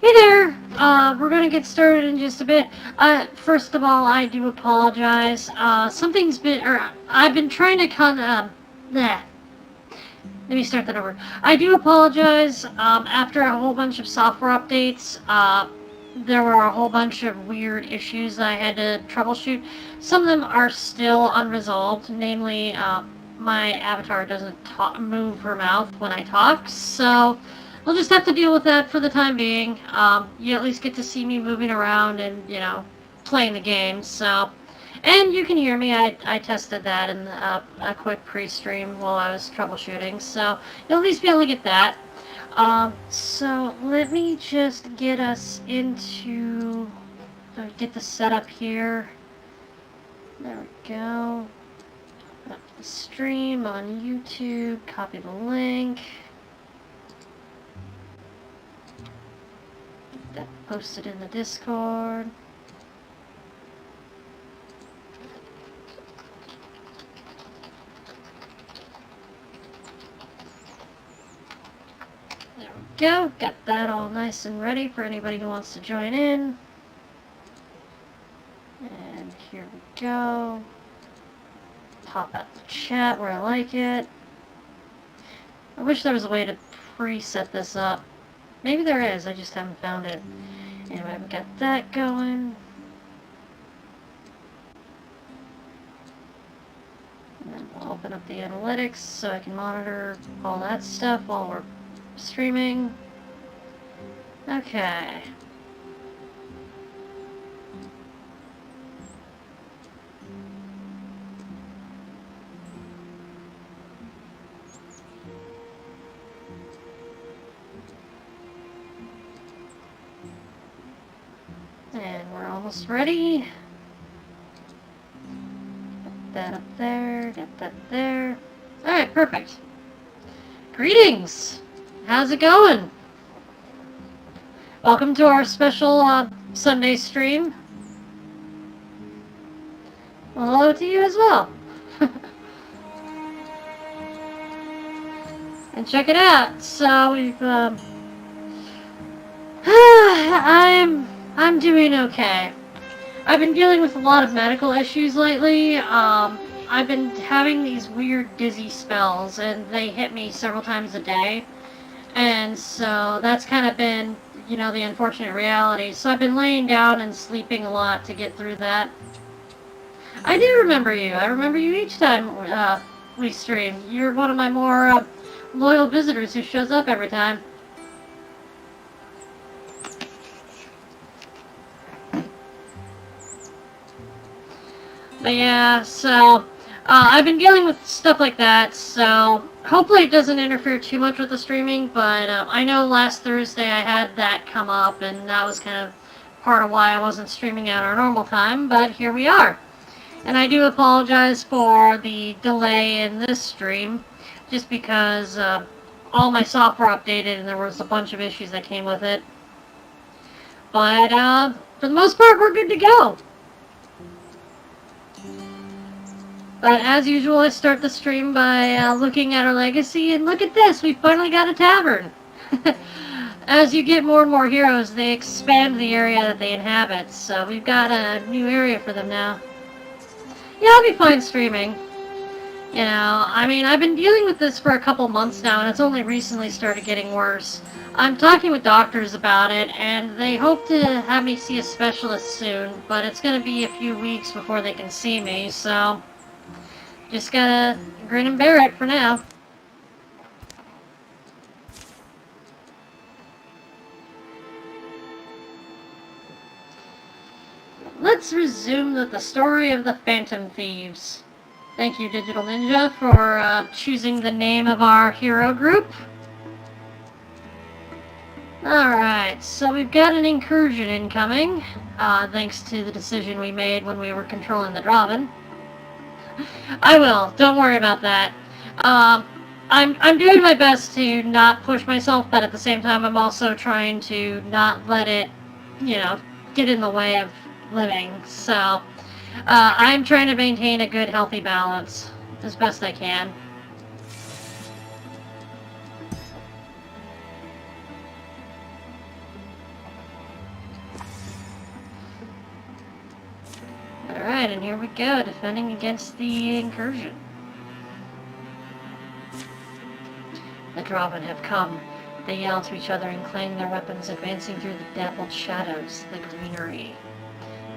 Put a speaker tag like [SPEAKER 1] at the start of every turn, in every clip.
[SPEAKER 1] Hey there! We're gonna get started in just a bit. First of all, I do apologize. I've been trying to let me start that over. I do apologize. After a whole bunch of software updates, there were a whole bunch of weird issues I had to troubleshoot. Some of them are still unresolved, namely, my avatar doesn't move her mouth when I talk, so we'll just have to deal with that for the time being. You at least get to see me moving around and, playing the game, so... And you can hear me. I tested that in a quick pre-stream while I was troubleshooting, so you'll at least be able to get that. So let me just get us into... get the setup here. There we go. Up the stream on YouTube. Copy the link. Get that posted in the Discord. There we go. Got that all nice and ready for anybody who wants to join in. And here we go. Pop out the chat where I like it. I wish there was a way to preset this up. Maybe there is, I just haven't found it. Anyway, we got that going. And then we'll open up the analytics so I can monitor all that stuff while we're streaming. Okay. And we're almost ready. Get that up there, get that there. Alright, perfect. Greetings! How's it going? Welcome to our special Sunday stream. Well, hello to you as well. And check it out. So we've I'm doing okay. I've been dealing with a lot of medical issues lately. I've been having these weird dizzy spells, and they hit me several times a day. And so that's kind of been, the unfortunate reality. So I've been laying down and sleeping a lot to get through that. I do remember you. I remember you each time we stream. You're one of my more loyal visitors who shows up every time. But yeah, so I've been dealing with stuff like that, so hopefully it doesn't interfere too much with the streaming, but I know last Thursday I had that come up, and that was kind of part of why I wasn't streaming at our normal time, but here we are. And I do apologize for the delay in this stream, just because all my software updated and there was a bunch of issues that came with it. But for the most part, we're good to go. But as usual, I start the stream by looking at our legacy, and look at this, we finally got a tavern! As you get more and more heroes, they expand the area that they inhabit, so we've got a new area for them now. Yeah, I'll be fine streaming. I've been dealing with this for a couple months now, and it's only recently started getting worse. I'm talking with doctors about it, and they hope to have me see a specialist soon, but it's going to be a few weeks before they can see me, so... just gotta grin and bear it for now. Let's resume with the story of the Phantom Thieves. Thank you, Digital Ninja, for choosing the name of our hero group. Alright, so we've got an incursion incoming, thanks to the decision we made when we were controlling the Drauven. I will. Don't worry about that. I'm doing my best to not push myself, but at the same time I'm also trying to not let it, get in the way of living. So, I'm trying to maintain a good, healthy balance as best I can. here we go, defending against the incursion. The Drauven have come. They yell to each other and clang their weapons, advancing through the dappled shadows, the greenery.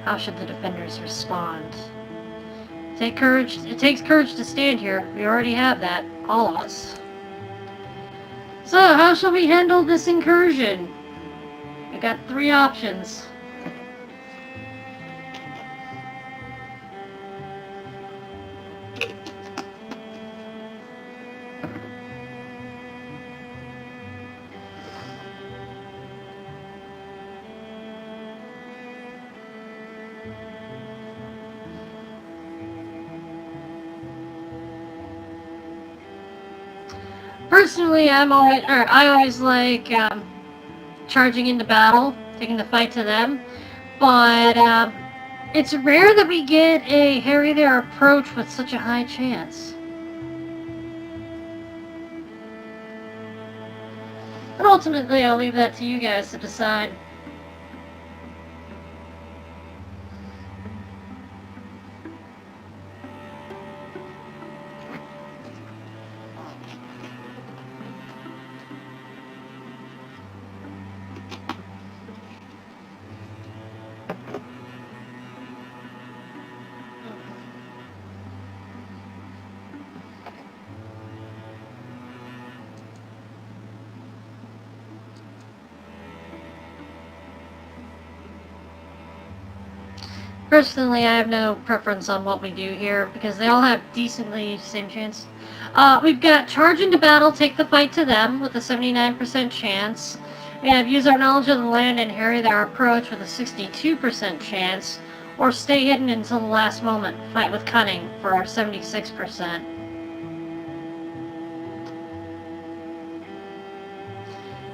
[SPEAKER 1] How should the defenders respond? It takes courage to stand here. We already have that, all of us. So, how shall we handle this incursion? We got 3 options. Personally, I always like charging into battle, taking the fight to them, but it's rare that we get a harry their approach with such a high chance. But ultimately, I'll leave that to you guys to decide. Personally, I have no preference on what we do here, because they all have decently same chance. We've got charge into battle, take the fight to them, with a 79% chance. We have use our knowledge of the land and harry their approach with a 62% chance. Or stay hidden until the last moment, fight with cunning, for our 76%.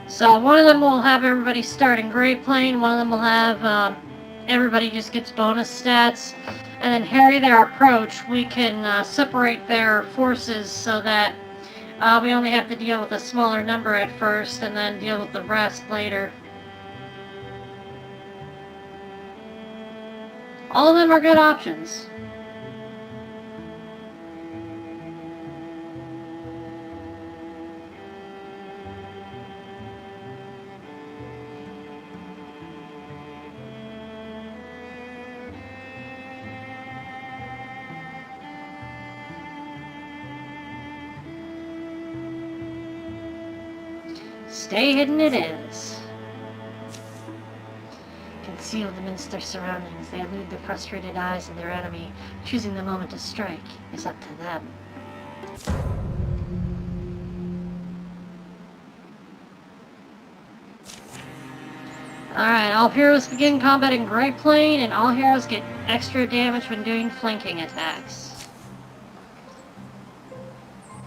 [SPEAKER 1] So one of them will have everybody start in Great Plain, one of them will have everybody just gets bonus stats, and then harry their approach. We can separate their forces so that we only have to deal with a smaller number at first and then deal with the rest later. All of them are good options. Stay hidden it is. Concealed amidst their surroundings, they elude the frustrated eyes of their enemy. Choosing the moment to strike is up to them. Alright, all heroes begin combat in Great Plain, and all heroes get extra damage when doing flanking attacks.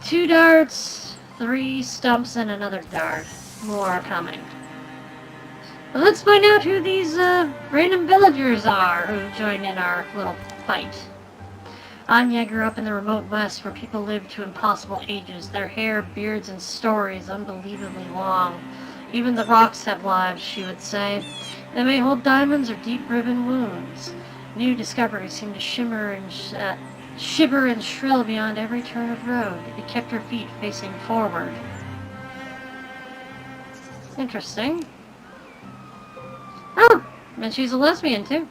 [SPEAKER 1] 2 darts, 3 stumps, and another dart. More are coming. But let's find out who these random villagers are who joined in our little fight. Anya grew up in the remote west where people lived to impossible ages. Their hair, beards, and stories unbelievably long. Even the rocks have lives, she would say. They may hold diamonds or deep-riven wounds. New discoveries seem to shiver and shrill beyond every turn of road. It kept her feet facing forward. Interesting. Oh, and she's a lesbian too.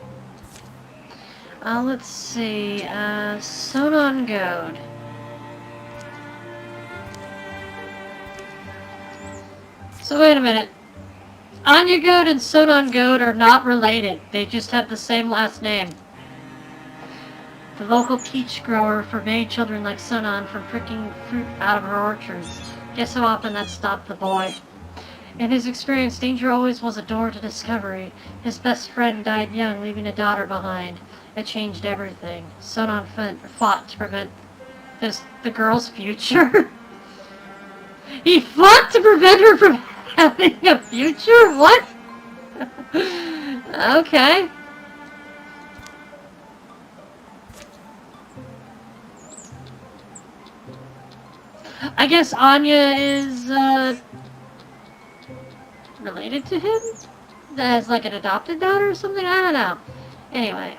[SPEAKER 1] Let's see. Sonon Goad. So wait a minute. Anya Goad and Sonon Goad are not related. They just have the same last name. The local peach grower forbade children like Sonon from pricking fruit out of her orchards. Guess how often that stopped the boy. In his experience, danger always was a door to discovery. His best friend died young, leaving a daughter behind. It changed everything. Sonon fought to prevent the girl's future. He fought to prevent her from having a future? What? Okay. I guess Anya is related to him? As like an adopted daughter or something? I don't know. Anyway.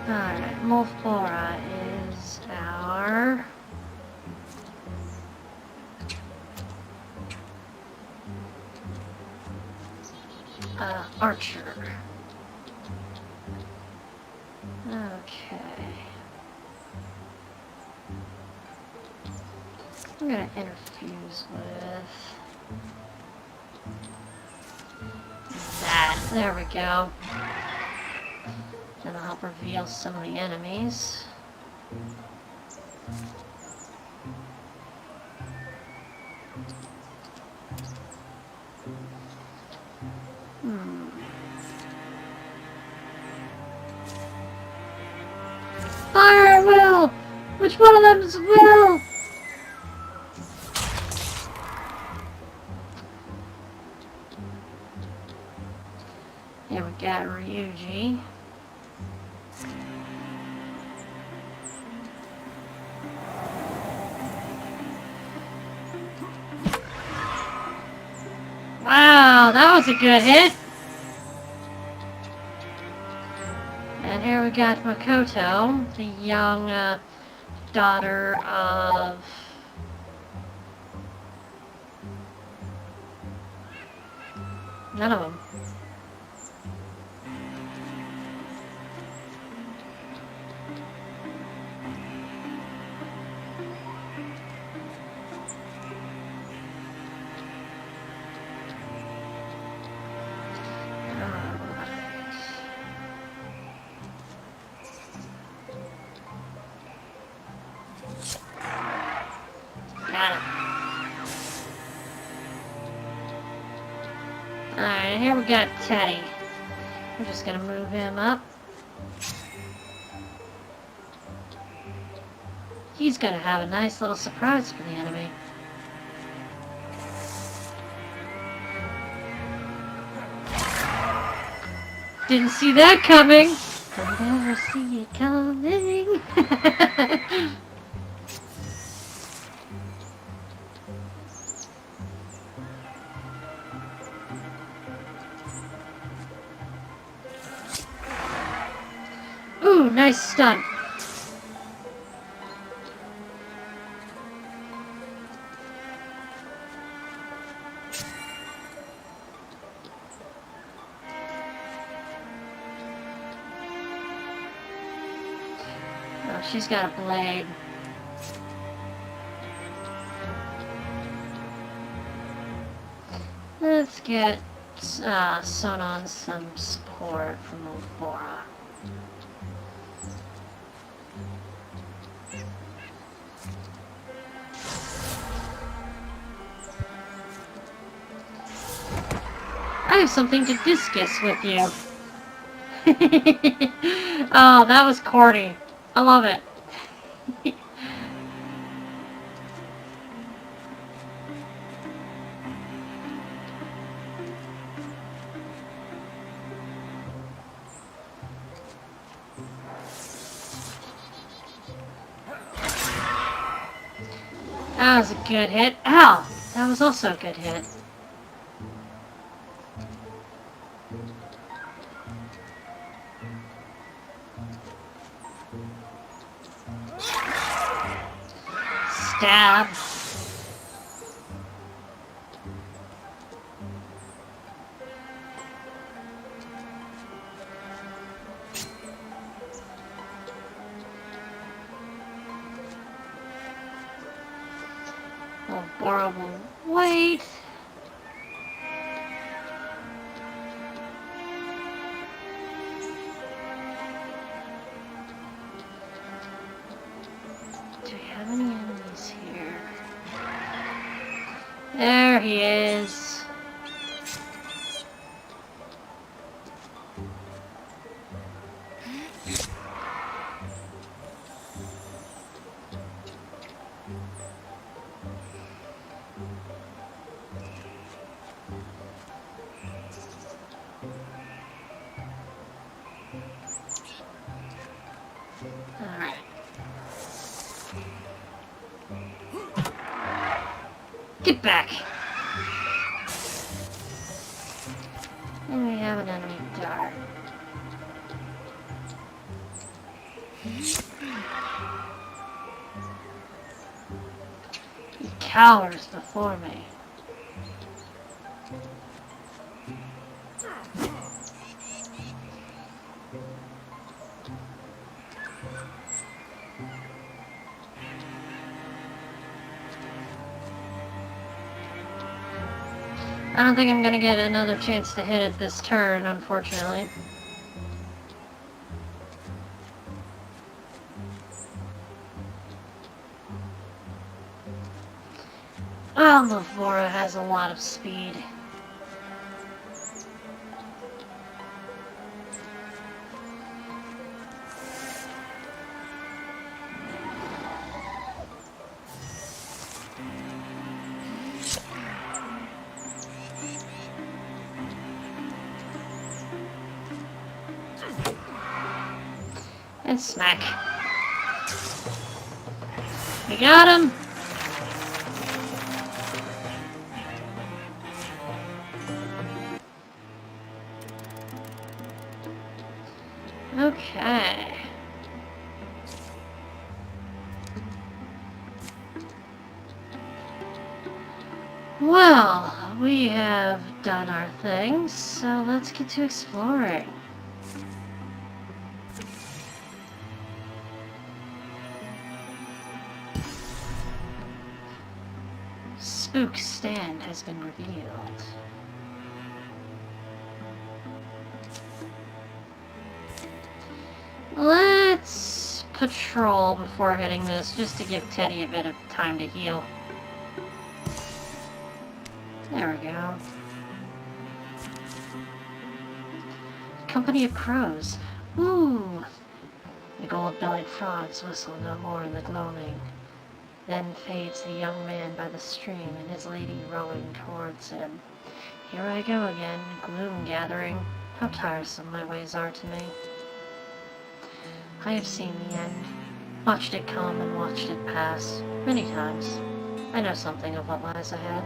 [SPEAKER 1] Alright, Mulflora is our... archer. Okay. I'm gonna interfuse with that. There we go. That'll help reveal some of the enemies. Fire at will! Which one of them is will? Here we got Ryuji. Wow, that was a good hit. And here we got Makoto, the young daughter of... none of them. Alright, here we got Teddy. We're just gonna move him up. He's gonna have a nice little surprise for the enemy. Didn't see that coming! Don't ever see it coming! Ooh, nice stun. Oh, she's got a blade. Let's get Sonon some support from Ulfora. I have something to discuss with you. Oh, that was corny. I love it. That was a good hit. Ow! That was also a good hit. Stab. Ulfora will wait. Do we have any enemies here? There he is. Alright. Get back! And we have an enemy dart. cowers before me. I don't think I'm gonna get another chance to hit it this turn, unfortunately. Well, Mavora has a lot of speed. And smack. We got him! Okay. Well, we have done our things, so let's get to exploring. Spook's stand has been revealed. Let's patrol before hitting this, just to give Teddy a bit of time to heal. There we go. Company of crows. Ooh! The gold-bellied frogs whistle no more in the gloaming. Then fades the young man by the stream and his lady rowing towards him. Here I go again, gloom gathering. How tiresome my ways are to me. I have seen the end, watched it come and watched it pass, many times. I know something of what lies ahead.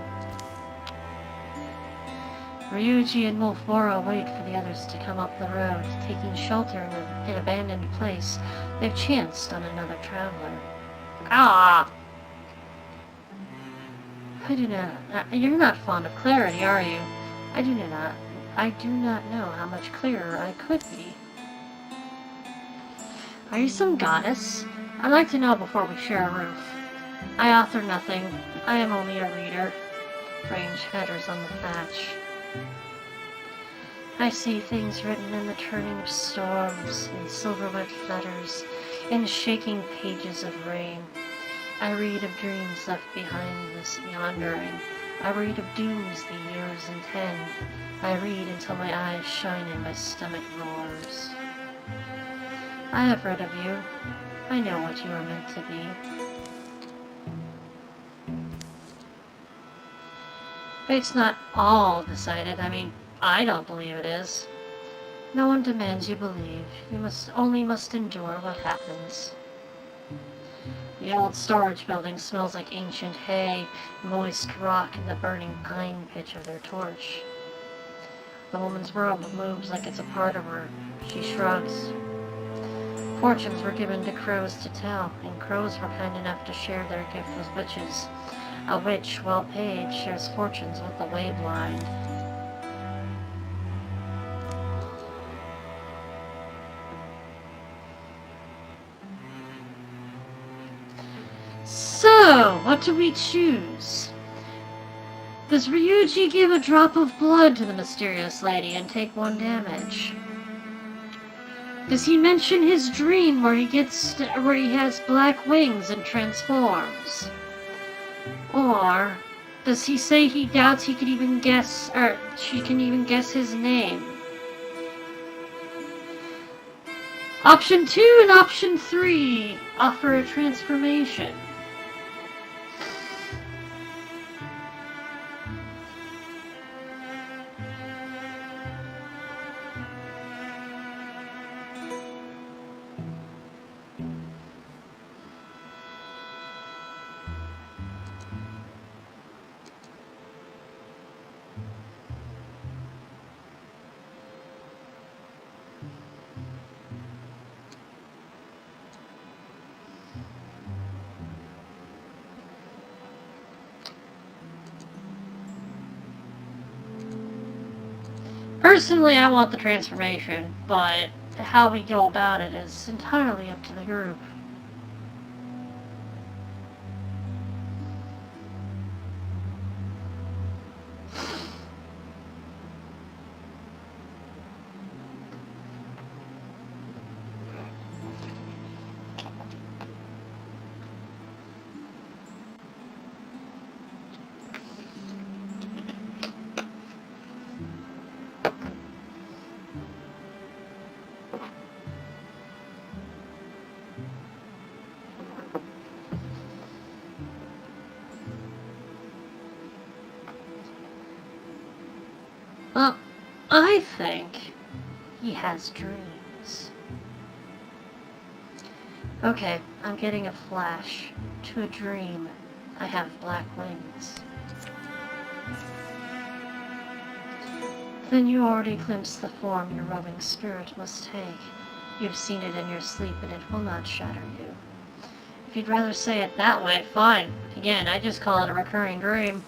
[SPEAKER 1] Ryuji and Wolfboro wait for the others to come up the road, taking shelter in an abandoned place. They've chanced on another traveler. Ah! I do not... you're not fond of clarity, are you? I do not know how much clearer I could be. Are you some goddess? I'd like to know before we share a roof. I author nothing. I am only a reader. Range headers on the thatch. I see things written in the turning of storms, in silver-wet letters, in shaking pages of rain. I read of dreams left behind this yondering. I read of dooms the years intend. I read until my eyes shine and my stomach roars. I have read of you. I know what you are meant to be. Fate's not all decided. I mean, I don't believe it is. No one demands you believe. You must endure what happens. The old storage building smells like ancient hay, moist rock, and the burning pine pitch of their torch. The woman's robe moves like it's a part of her. She shrugs. Fortunes were given to crows to tell, and crows were kind enough to share their gift with witches. A witch, well paid, shares fortunes with the way blind. So, what do we choose? Does Ryuji give a drop of blood to the mysterious lady and take 1 damage? Does he mention his dream where he has black wings and transforms? Or does he say he doubts he could even guess, or she can even guess his name? Option 2 and option 3 offer a transformation. Personally, I want the transformation, but how we go about it is entirely up to the group. Well, I think he has dreams. Okay, I'm getting a flash to a dream. I have black wings. Then you already glimpsed the form your roving spirit must take. You've seen it in your sleep and it will not shatter you. If you'd rather say it that way, fine. Again, I just call it a recurring dream.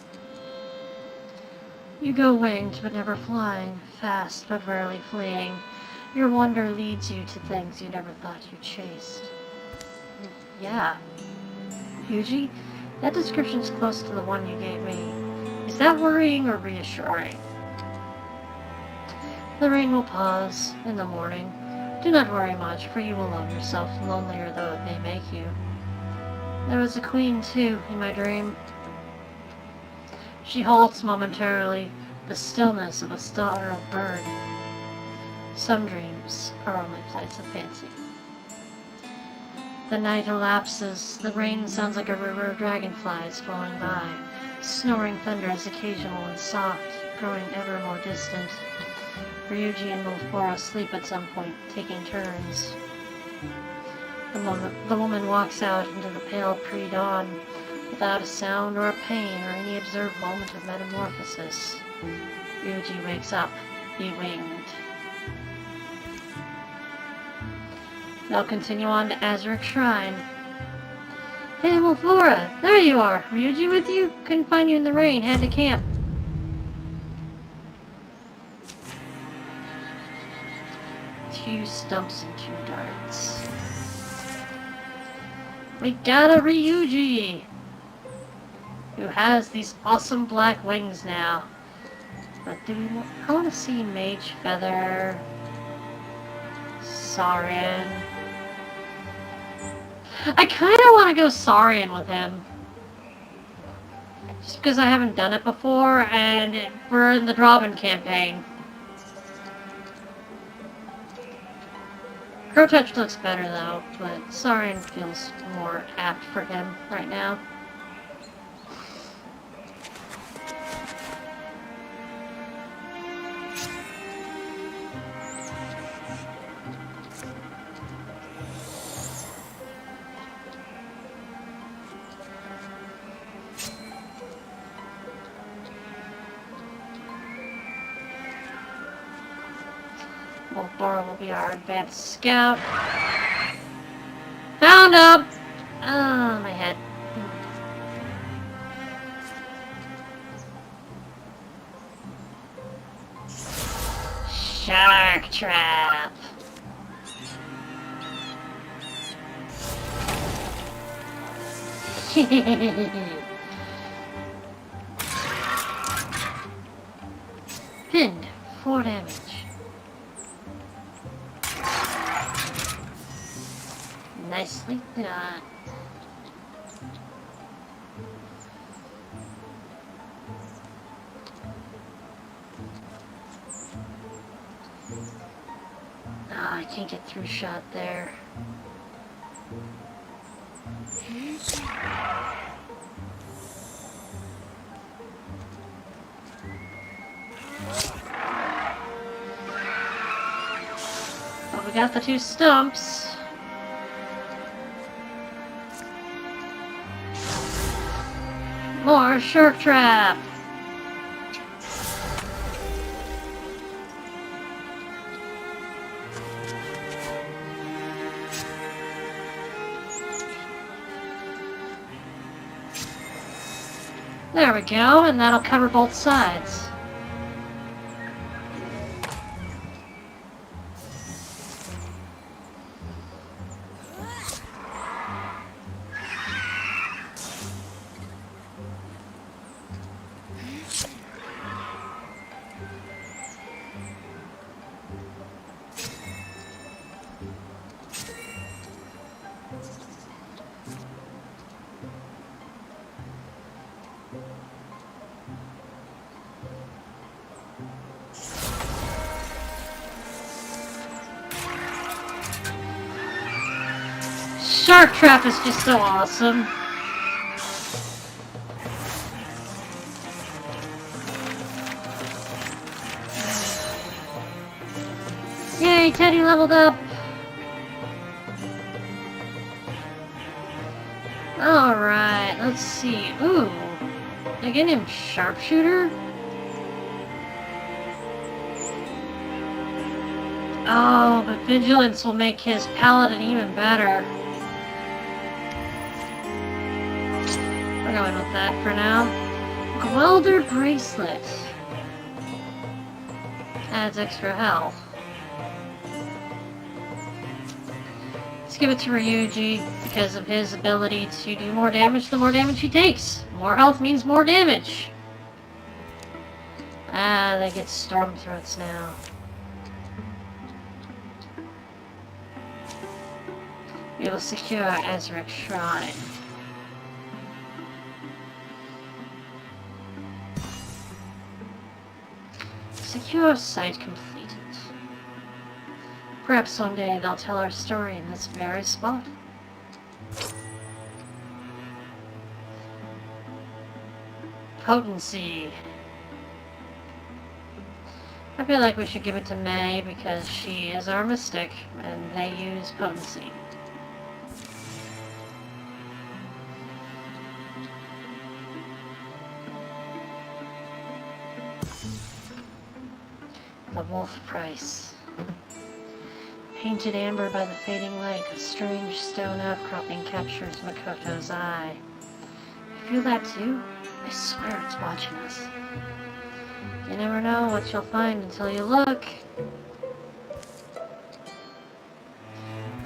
[SPEAKER 1] You go winged, but never flying, fast, but rarely fleeing. Your wonder leads you to things you never thought you chased. Yeah. Yuji, that description's close to the one you gave me. Is that worrying or reassuring? The rain will pause in the morning. Do not worry much, for you will love yourself, lonelier though it may make you. There was a queen, too, in my dream. She halts momentarily, the stillness of a startled bird. Some dreams are only flights of fancy. The night elapses, the rain sounds like a river of dragonflies flowing by. Snoring thunder is occasional and soft, growing ever more distant. Ryuji and will fall asleep at some point, taking turns. The woman walks out into the pale pre-dawn, without a sound or a pain or any observed moment of metamorphosis. Ryuji wakes up, bewinged. They'll continue on to Azuric's shrine. Hey, Mulfora! There you are! Ryuji with you? Couldn't find you in the rain, head to camp. 2 stumps and 2 darts. We got a Ryuji! Who has these awesome black wings now. But I want to see Mage Feather, Saurian. I kind of want to go Saurian with him. Just because I haven't done it before, and we're in the Drauven campaign. Crotouch looks better though, but Saurian feels more apt for him right now. Bora will be our advanced scout. Found him! Oh, my head. Shark trap! Pinned. 4 damage. Nicely done. Ah, I can't get through shot there. But we got the 2 stumps. More shark trap! There we go, and that'll cover both sides. shark trap is just so awesome. Yay, Teddy leveled up! Alright, let's see. Ooh, I get him sharpshooter? Oh, but vigilance will make his paladin even better. We're going with that for now. Welder bracelet. Adds extra health. Let's give it to Ryuji because of his ability to do more damage the more damage he takes. More health means more damage. Ah, they get storm threats now. We will secure Azric's shrine. Secure site completed. Perhaps one day they'll tell our story in this very spot. Potency. I feel like we should give it to May because she is our mystic and they use potency. The wolf price. Painted amber by the fading light, a strange stone outcropping captures Makoto's eye. You feel that too? I swear it's watching us. You never know what you'll find until you look.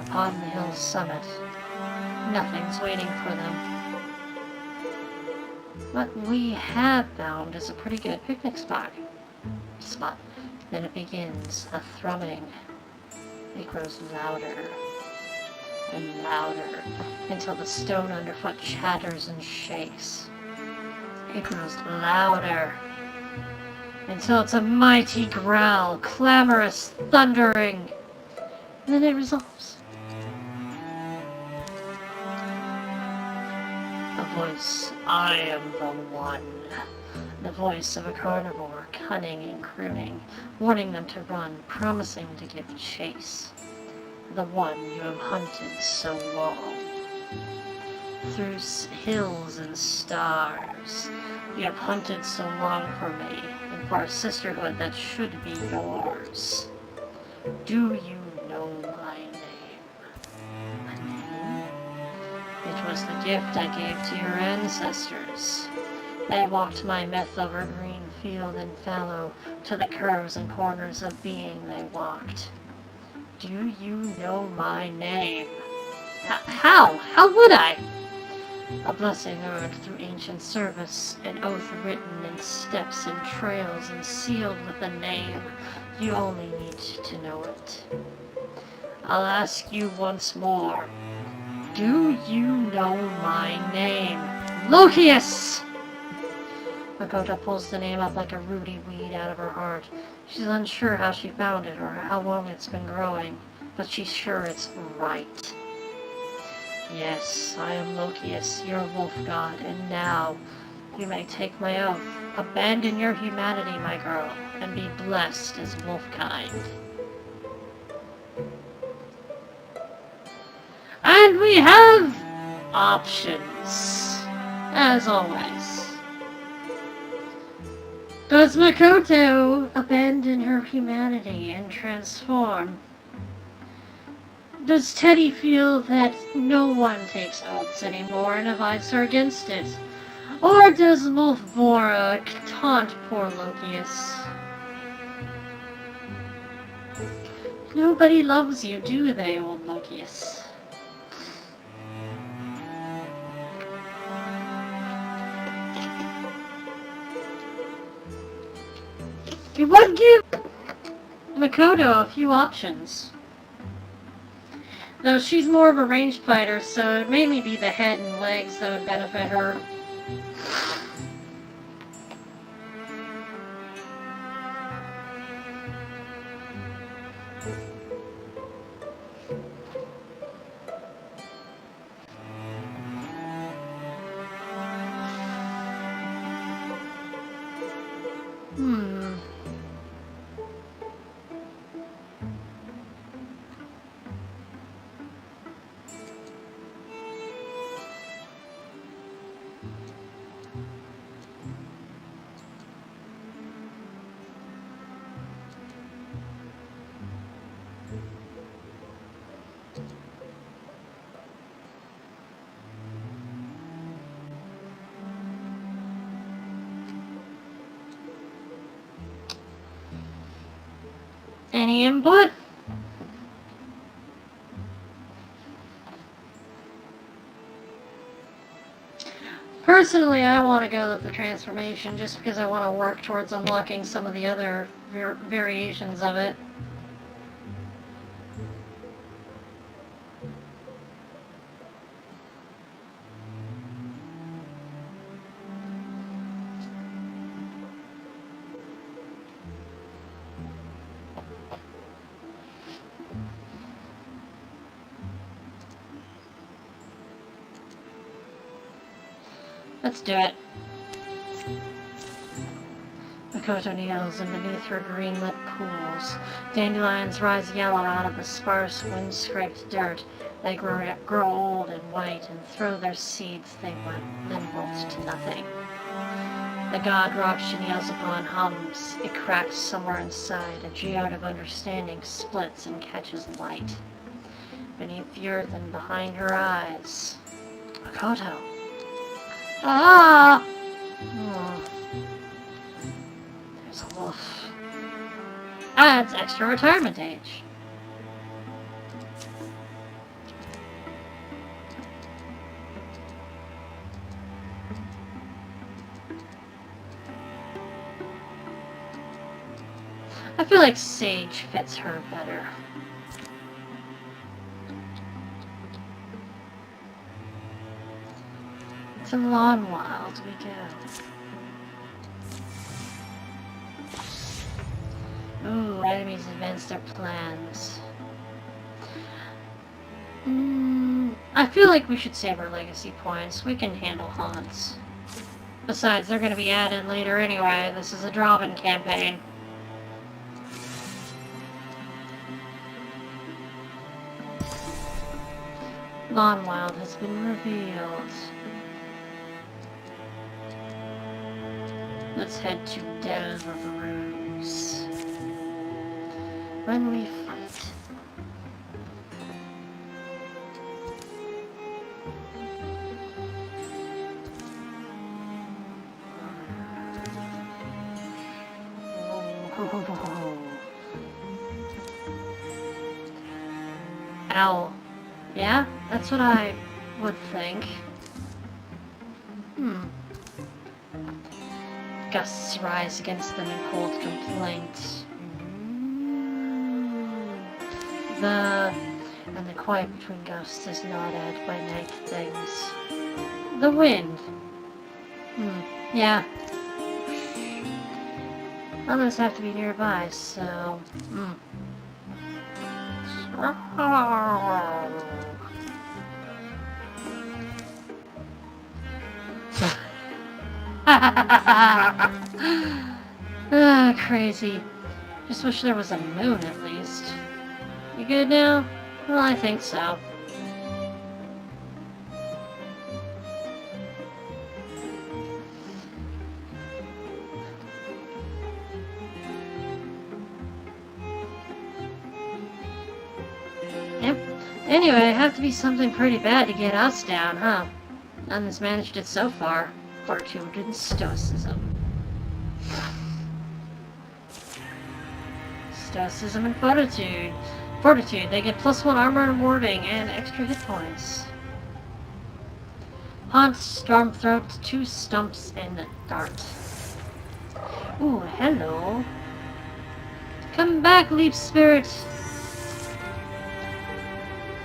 [SPEAKER 1] Upon the hill's summit, nothing's waiting for them. What we have found is a pretty good picnic spot. Then it begins, a thrumming. It grows louder and louder until the stone underfoot chatters and shakes. It grows louder until it's a mighty growl, clamorous, thundering. And then it resolves. A voice, I am the one. The voice of a carnivore, cunning and crooning, warning them to run, promising to give chase. The one you have hunted so long. Through hills and stars, you have hunted so long for me, and for a sisterhood that should be yours. Do you know my name? A name? It was the gift I gave to your ancestors. They walked my myth over green field and fallow, to the curves and corners of being they walked. Do you know my name? How? How would I? A blessing earned through ancient service, an oath written in steps and trails and sealed with a name. You only need to know it. I'll ask you once more. Do you know my name? Lucius! Makoto pulls the name up like a rooty weed out of her heart. She's unsure how she found it or how long it's been growing, but she's sure it's right. Yes, I am Lucius, your wolf god, and now you may take my oath. Abandon your humanity, my girl, and be blessed as wolfkind. And we have options, as always. Does Makoto abandon her humanity and transform? Does Teddy feel that no one takes oaths anymore and advise her against it? Or does Wolfbora taunt poor Lucius? Nobody loves you, do they, old Lucius? It would give Makoto a few options. Though she's more of a ranged fighter, so it mainly be the head and legs that would benefit her. Hmm. Any input? Personally, I want to go with the transformation just because I want to work towards unlocking some of the other variations of it. Let's do it. Makoto kneels in beneath her green-lit pools. Dandelions rise yellow out of the sparse, wind-scraped dirt. They grow old and white and throw their seeds then wilt to nothing. The god rock she kneels upon hums. It cracks somewhere inside. A geode of understanding splits and catches light. Beneath the earth and behind her eyes. Makoto. Ah! Oh. There's a wolf. Adds extra retirement age. I feel like Sage fits her better. To Lawnwild we go. Ooh, enemies advance their plans. I feel like we should save our legacy points. We can handle haunts. Besides, they're going to be added later anyway. This is a Drauven campaign. Lawnwild has been revealed. Let's head to Delverus. When we fight. Ow. Yeah, that's what I would think. Gusts rise against them in cold complaint. And the quiet between gusts is gnawed at by night things. The wind. Yeah. Others have to be nearby, so... Crazy. Just wish there was a moon at least. You good now? Well, I think so. Yep. Anyway, it'd have to be something pretty bad to get us down, huh? None has managed it so far. Fortitude and stoicism. Stoicism and fortitude. Fortitude, they get +1 armor and warding and extra hit points. Haunt, Stormthroat, 2 stumps, and dart. Ooh, hello. Come back, Leap Spirit.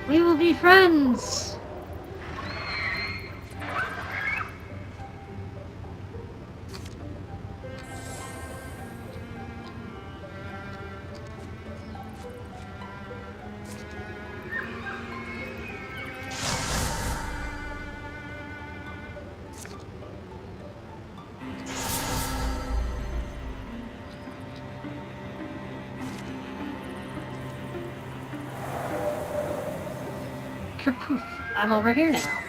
[SPEAKER 1] We will be friends. Kerpoof. I'm over here now.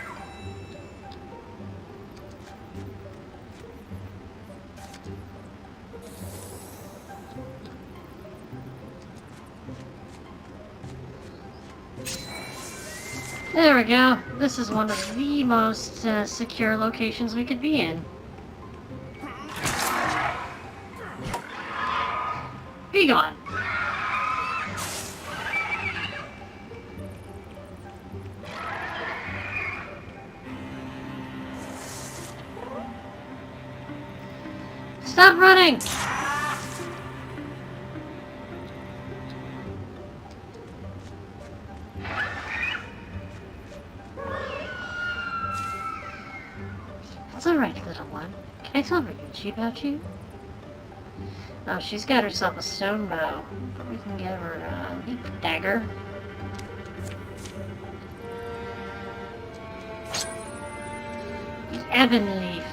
[SPEAKER 1] There we go. This is one of the most secure locations we could be in. Be gone. Stop running! That's alright, little one. Can I tell Ryuchi about you? Oh, she's got herself a stone bow. But we can give her a leap dagger. The ebon leaf.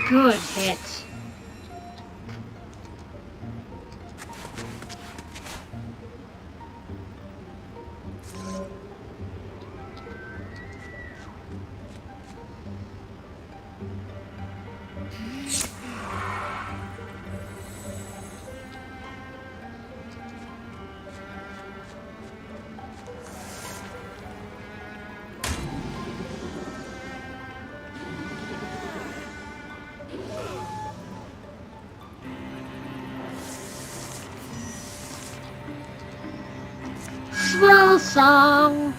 [SPEAKER 1] Good hit. Swell song.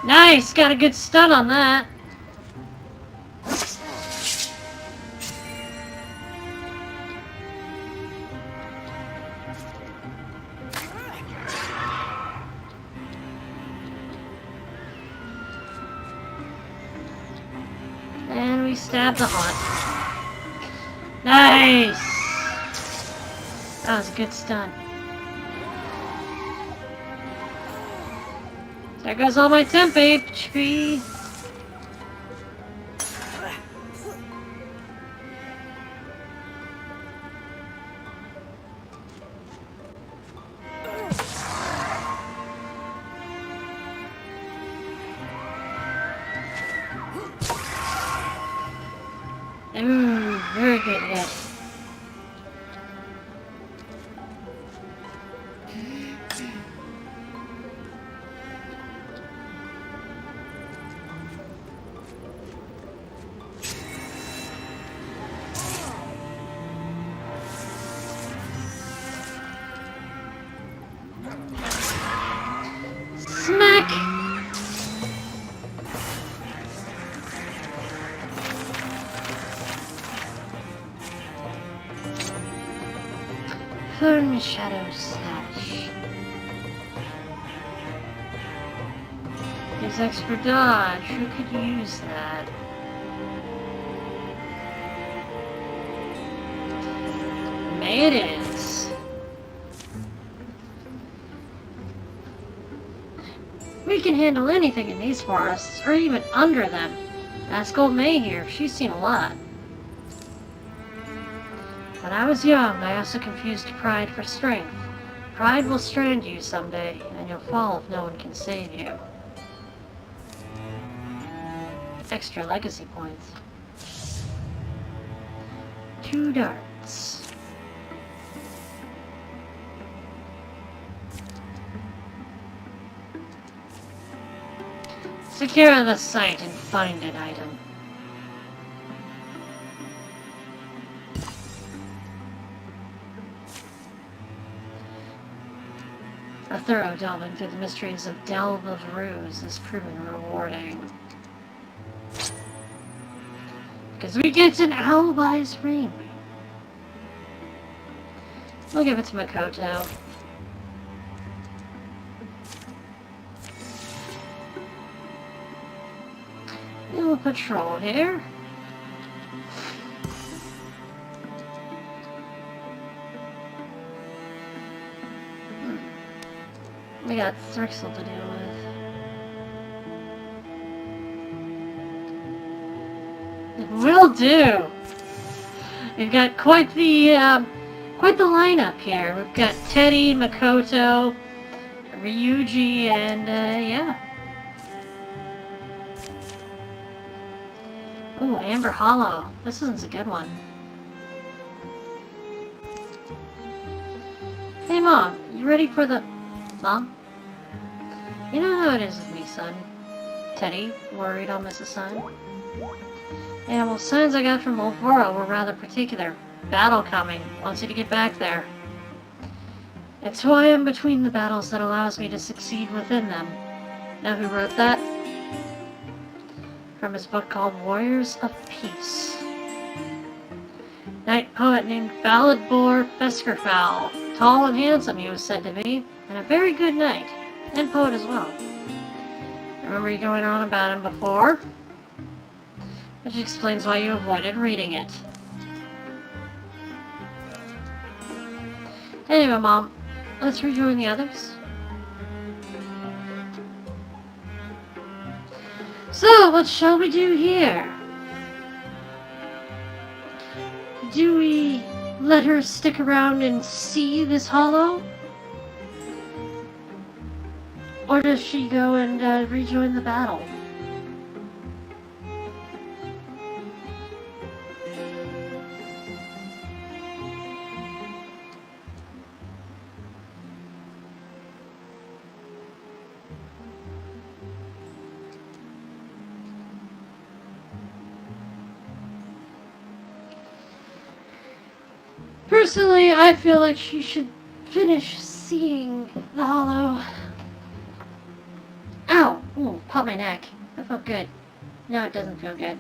[SPEAKER 1] Nice, got a good stun on that. And we stab the haunt. Nice! That was a good stun. There goes all my temp HP. Ooh, very good hit. Smack! Fern Shadow Slash. Gives extra dodge. Who could use that? May it is. We can handle anything in these forests, or even under them. Ask old May here. She's seen a lot. When I was young, I also confused pride for strength. Pride will strand you someday, and you'll fall if no one can save you. Extra legacy points. 2 darts. Secure the site and find an item. A thorough delving through the mysteries of Delve of Ruse has proven rewarding. Because we get an Owl's ring. We'll give it to Makoto. little patrol here. We got Thrixel to deal with. Will do! We've got quite the lineup here. We've got Teddy, Makoto, Ryuji, and yeah. Ooh, Amber Hollow. This one's a good one. Hey Mom, you ready for the... Mom? You know how it is with me, son. Teddy, worried on Mrs. Son. Yeah, well, signs I got from Volvora were rather particular. Battle coming. Wants you to get back there. It's who I am between the battles that allows me to succeed within them. Know who wrote that? From his book called Warriors of Peace. Knight poet named Balladbor Feskerfowl. Tall and handsome, he was said to be, and a very good knight. And poet as well. I remember you going on about him before, which explains why you avoided reading it. Anyway, Mom, let's rejoin the others. So, what shall we do here? Do we let her stick around and see this hollow? Or does she go and rejoin the battle? Personally, I feel like she should finish seeing the hollow. Ow! Ooh, popped my neck. That felt good. No, it doesn't feel good.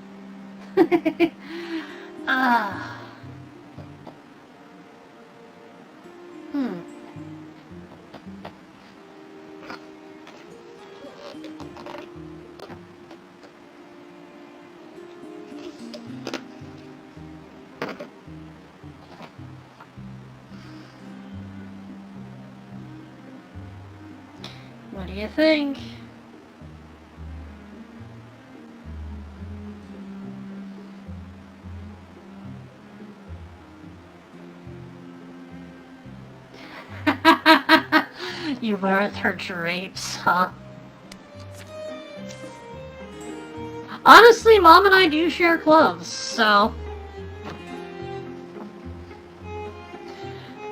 [SPEAKER 1] What do you think? You wear her drapes, huh? Honestly, Mom and I do share clothes, so...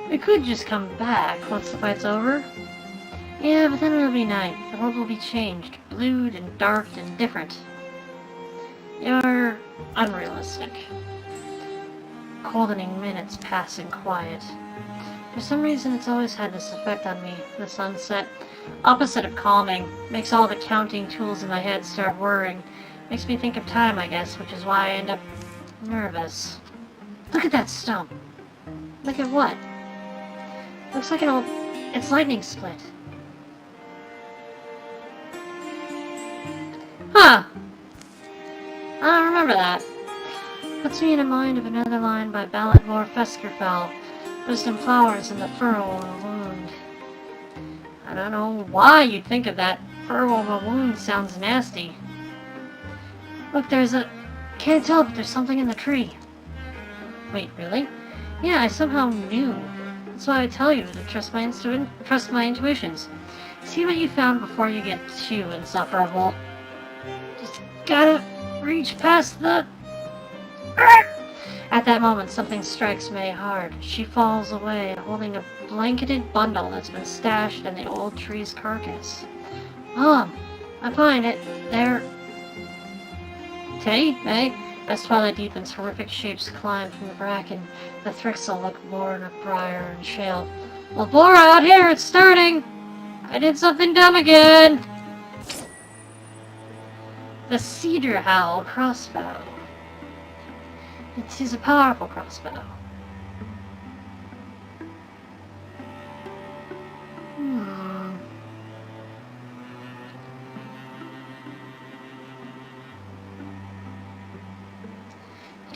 [SPEAKER 1] we could just come back once the fight's over. Yeah, but then it'll be night. The world will be changed. Blued and dark and different. You're unrealistic. Goldening minutes pass in quiet. For some reason, it's always had this effect on me. The sunset, opposite of calming, makes all the counting tools in my head start whirring. Makes me think of time, I guess, which is why I end up nervous. Look at that stump. Look at what? Looks like an old... it's lightning split. Huh. I don't remember that. Puts me in a mind of another line by Balladmore Feskerfell. Wisdom flowers in the furrow of a wound. I don't know why you'd think of that. Furrow of a wound sounds nasty. Look, there's a... can't tell, but there's something in the tree. Wait, really? Yeah, I somehow knew. That's why I tell you to trust my intuitions. See what you found before you get too insufferable. Just gotta reach past the... At that moment, something strikes May hard. She falls away, holding a blanketed bundle that's been stashed in the old tree's carcass. Mom, I find it. There... Teddy? May? As twilight deepens, horrific shapes climb from the bracken. The Thrixel look born of briar and shale. Well, Bora, out here, it's starting! I did something dumb again! The Cedar Howl crossbow. It is a powerful crossbow.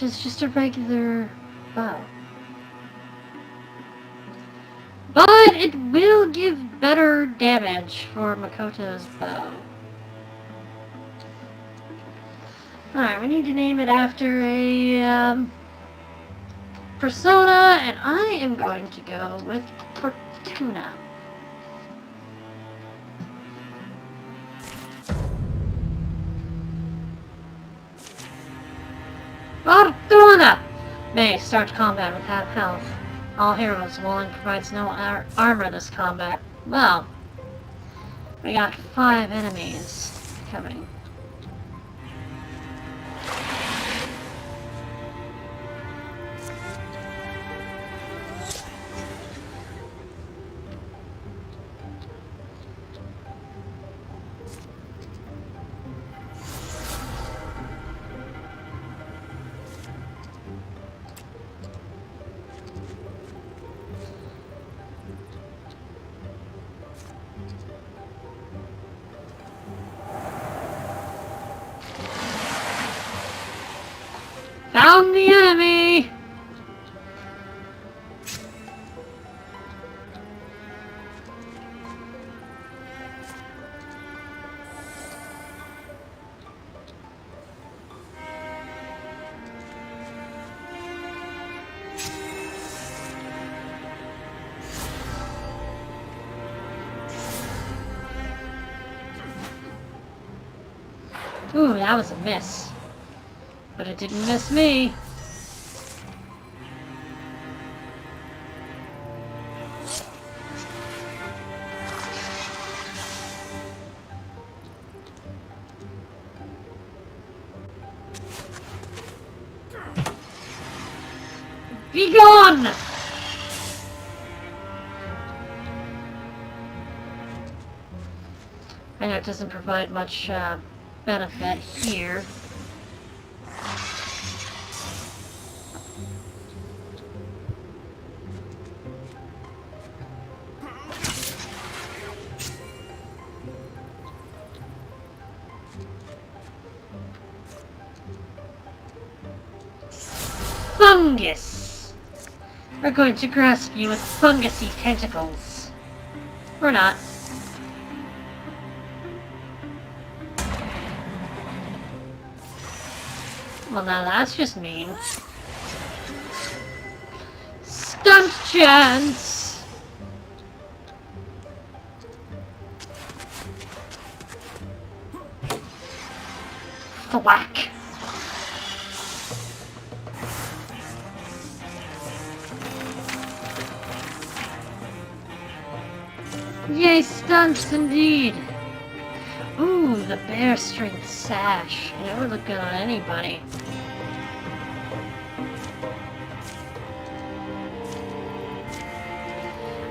[SPEAKER 1] is just a regular bow. But it will give better damage for Makoto's bow. Alright, we need to name it after a persona, and I am going to go with Fortuna. Fortuna may start combat with half health. All heroes willing provides no armor this combat. Well, we got 5 enemies coming. Found the enemy! Ooh, that was a miss. But it didn't miss me. Be gone! I know it doesn't provide much benefit here. Fungus! We're going to grasp you with fungusy tentacles. Or not. Well, now that's just mean. Stunt chance! Thwack! Yay, stunts indeed! Ooh, the bear strength sash. It would look good on anybody.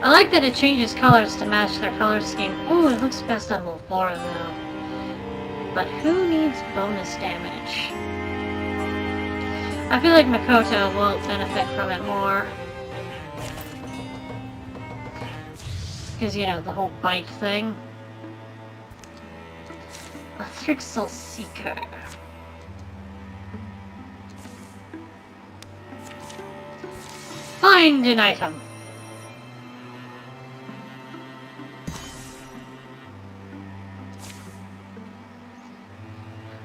[SPEAKER 1] I like that it changes colors to match their color scheme. Ooh, it looks best on Wolfora though. But who needs bonus damage? I feel like Makoto will benefit from it more. Because, you know, the whole bite thing. A Thrixel Seeker. Find an item.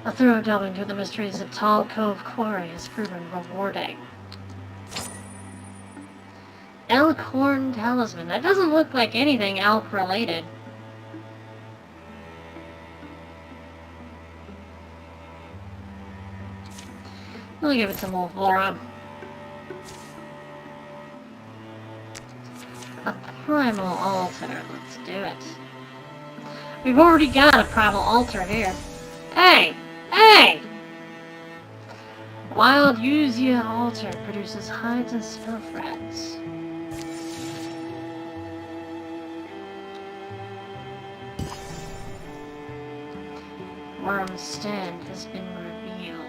[SPEAKER 1] A thorough delving into the mysteries of Tall Cove Quarry has proven rewarding. Elkhorn Talisman. That doesn't look like anything elk related. I'll give it to Wolfora. A primal altar. Let's do it. We've already got a primal altar here. Hey! Hey! Wild Yuuzia altar produces hides and spell fragments. Worm's stand has been revealed.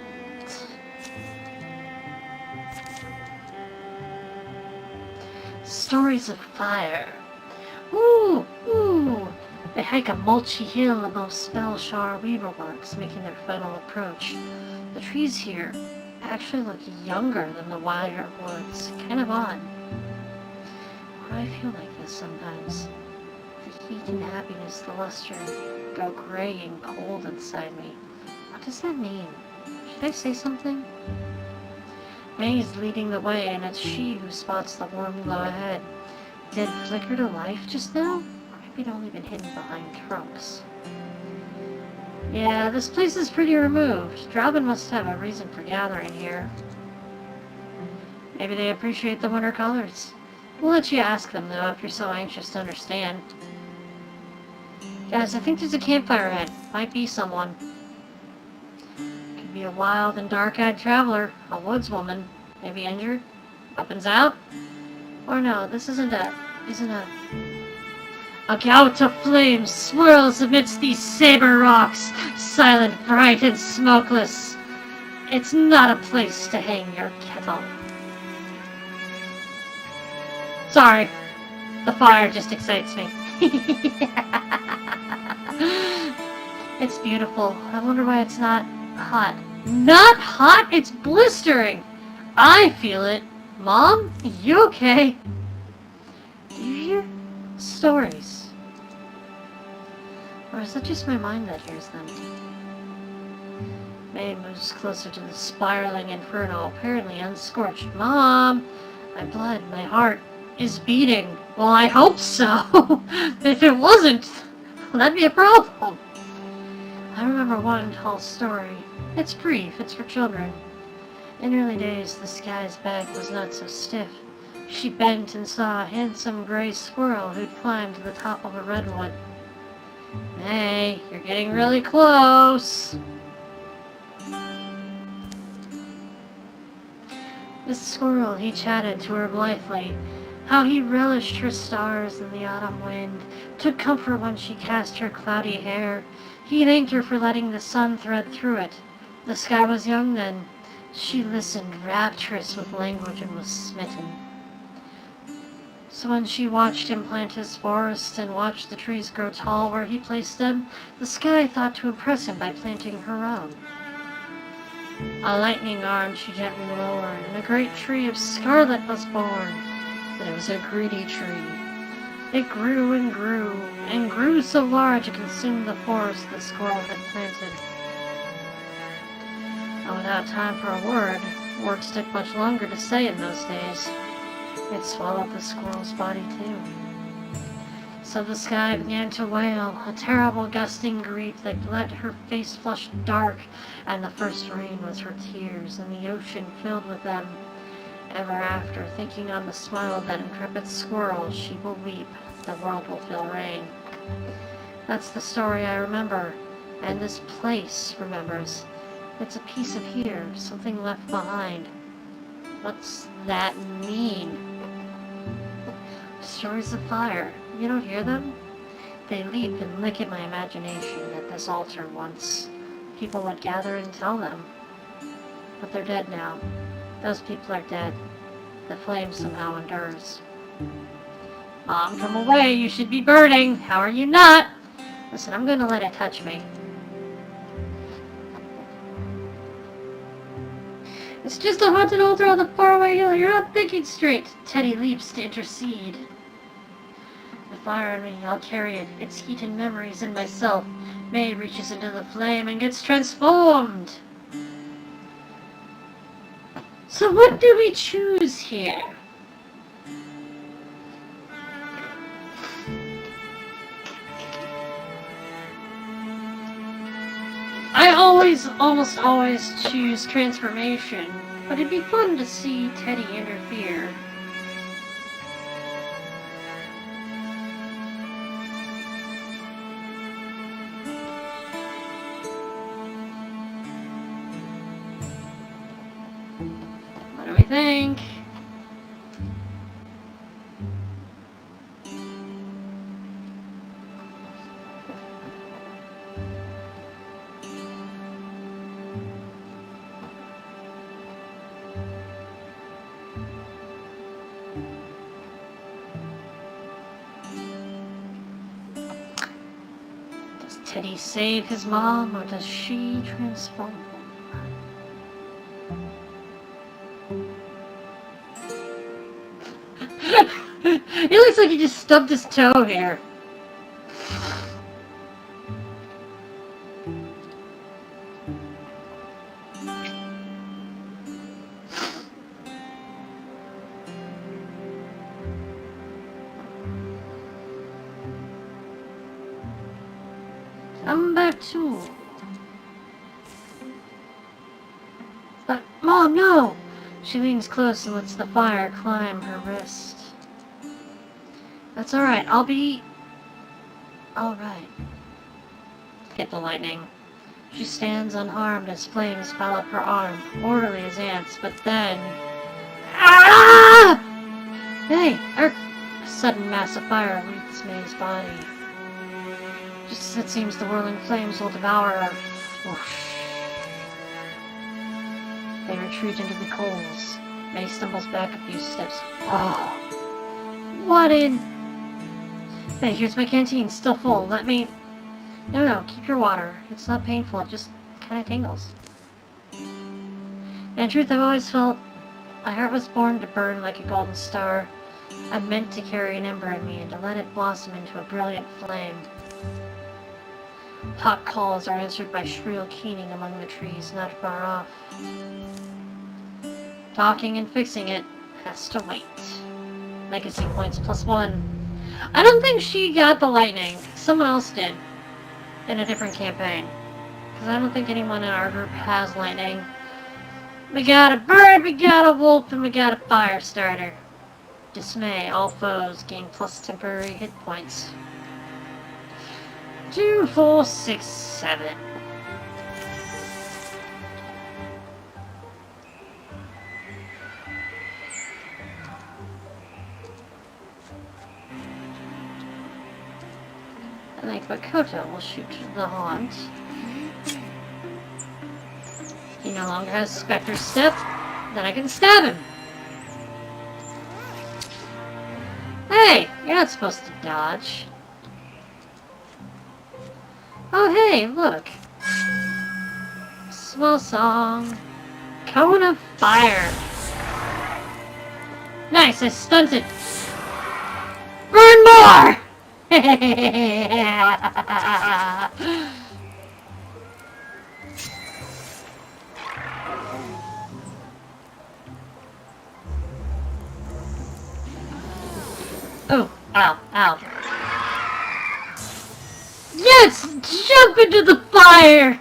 [SPEAKER 1] Stories of fire. Ooh! Ooh! They hike a mulchy hill above Spellshar Weaverworks, making their final approach. The trees here actually look younger than the wider woods. Kind of odd. Why do I feel like this sometimes? The heat and happiness, the luster, go gray and cold inside me. What does that mean? Should I say something? May's leading the way, and it's she who spots the warm glow ahead. Did it flicker to life just now? Or maybe it'd only been hidden behind trunks. Yeah, this place is pretty removed. Drauven must have a reason for gathering here. Maybe they appreciate the winter colors. We'll let you ask them, though, if you're so anxious to understand. Guys, I think there's a campfire ahead. Might be someone. Could be a wild and dark-eyed traveler, a woodswoman, maybe injured, weapons out. Or no, this isn't a... A gout of flames swirls amidst these saber rocks, silent, bright, and smokeless. It's not a place to hang your kettle. Sorry, the fire just excites me. It's beautiful. I wonder why it's not hot. Not hot? It's blistering! I feel it. Mom, you okay? Do you hear stories? Or is it just my mind that hears them? May moves closer to the spiraling inferno, apparently unscorched. Mom! My blood, my heart is beating. Well, I hope so. If it wasn't, that'd be a problem. I remember one tall story. It's brief, it's for children. In early days, the sky's back was not so stiff. She bent and saw a handsome gray squirrel who'd climbed to the top of a redwood. Hey, you're getting really close. This squirrel, he chatted to her blithely, how he relished her stars in the autumn wind, took comfort when she cast her cloudy hair. He thanked her for letting the sun thread through it. The sky was young then. She listened, rapturous with language, and was smitten. So when she watched him plant his forests and watched the trees grow tall where he placed them, the sky thought to impress him by planting her own. A lightning arm she gently lowered, and a great tree of scarlet was born. But it was a greedy tree. It grew and grew, and grew so large it consumed the forest the squirrel had planted. And without time for a word, words took much longer to say in those days. It swallowed the squirrel's body too. So the sky began to wail, a terrible gusting grief that let her face flush dark, and the first rain was her tears, and the ocean filled with them. Ever after, thinking on the smile of that intrepid squirrel, she will weep, the world will feel rain. That's the story I remember, and this place remembers. It's a piece of here, something left behind. What's that mean? Stories of fire. You don't hear them? They leap and lick at my imagination at this altar once. People would gather and tell them. But they're dead now. Those people are dead. The flame somehow endures. Mom, come away. You should be burning. How are you not? Listen, I'm gonna let it touch me. It's just a haunted altar on the faraway hill. You're not thinking straight. Teddy leaps to intercede. The fire in me, I'll carry it. Its heat and memories in myself. May reaches into the flame and gets transformed. So what do we choose here? I almost always choose transformation, but it'd be fun to see Teddy interfere. What do we think? Did he save his mom, or does she transform him? It looks like he just stubbed his toe here. I'm back too. But, Mom, no! She leans close and lets the fire climb her wrist. That's alright, I'll be... alright. Hit the lightning. She stands unharmed as flames foul up her arm, orderly as ants, but then... Ah! Hey, a sudden mass of fire wreaths May's body. Just as it seems the whirling flames will devour her. Whoosh. They retreat into the coals. May stumbles back a few steps. Oh. What in... Hey, here's my canteen, still full. Let me... No, keep your water. It's not painful, it just kinda tingles. And in truth, I've always felt my heart was born to burn like a golden star. I'm meant to carry an ember in me and to let it blossom into a brilliant flame. Hot calls are answered by shrill keening among the trees not far off. Talking and fixing it has to wait. Legacy points +1. I don't think she got the lightning. Someone else did. In a different campaign. Because I don't think anyone in our group has lightning. We got a bird, we got a wolf, and we got a fire starter. Dismay. All foes gain plus temporary hit points. 2, 4, 6, 7. I think Makoto will shoot the haunt. He no longer has Spectre Step, then I can stab him. Hey, you're not supposed to dodge. Oh hey, look. Small song. Cone of fire. Nice, I stunted. Burn more! Oh, ow, ow. Yes! Jump into the fire!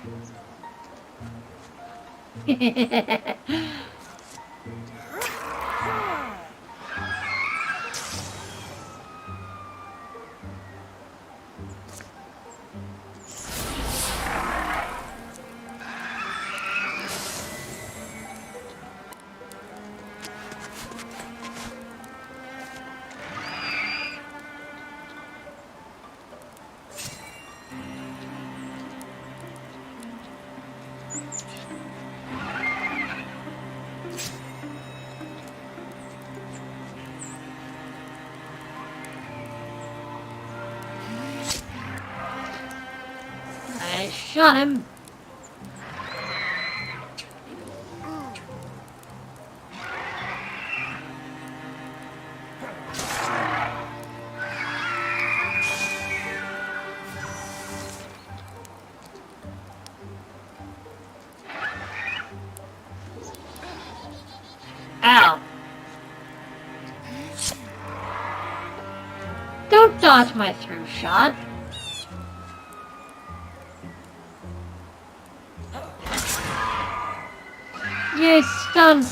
[SPEAKER 1] I shot him. Ow. Don't dodge my through shot. Yay, stunt!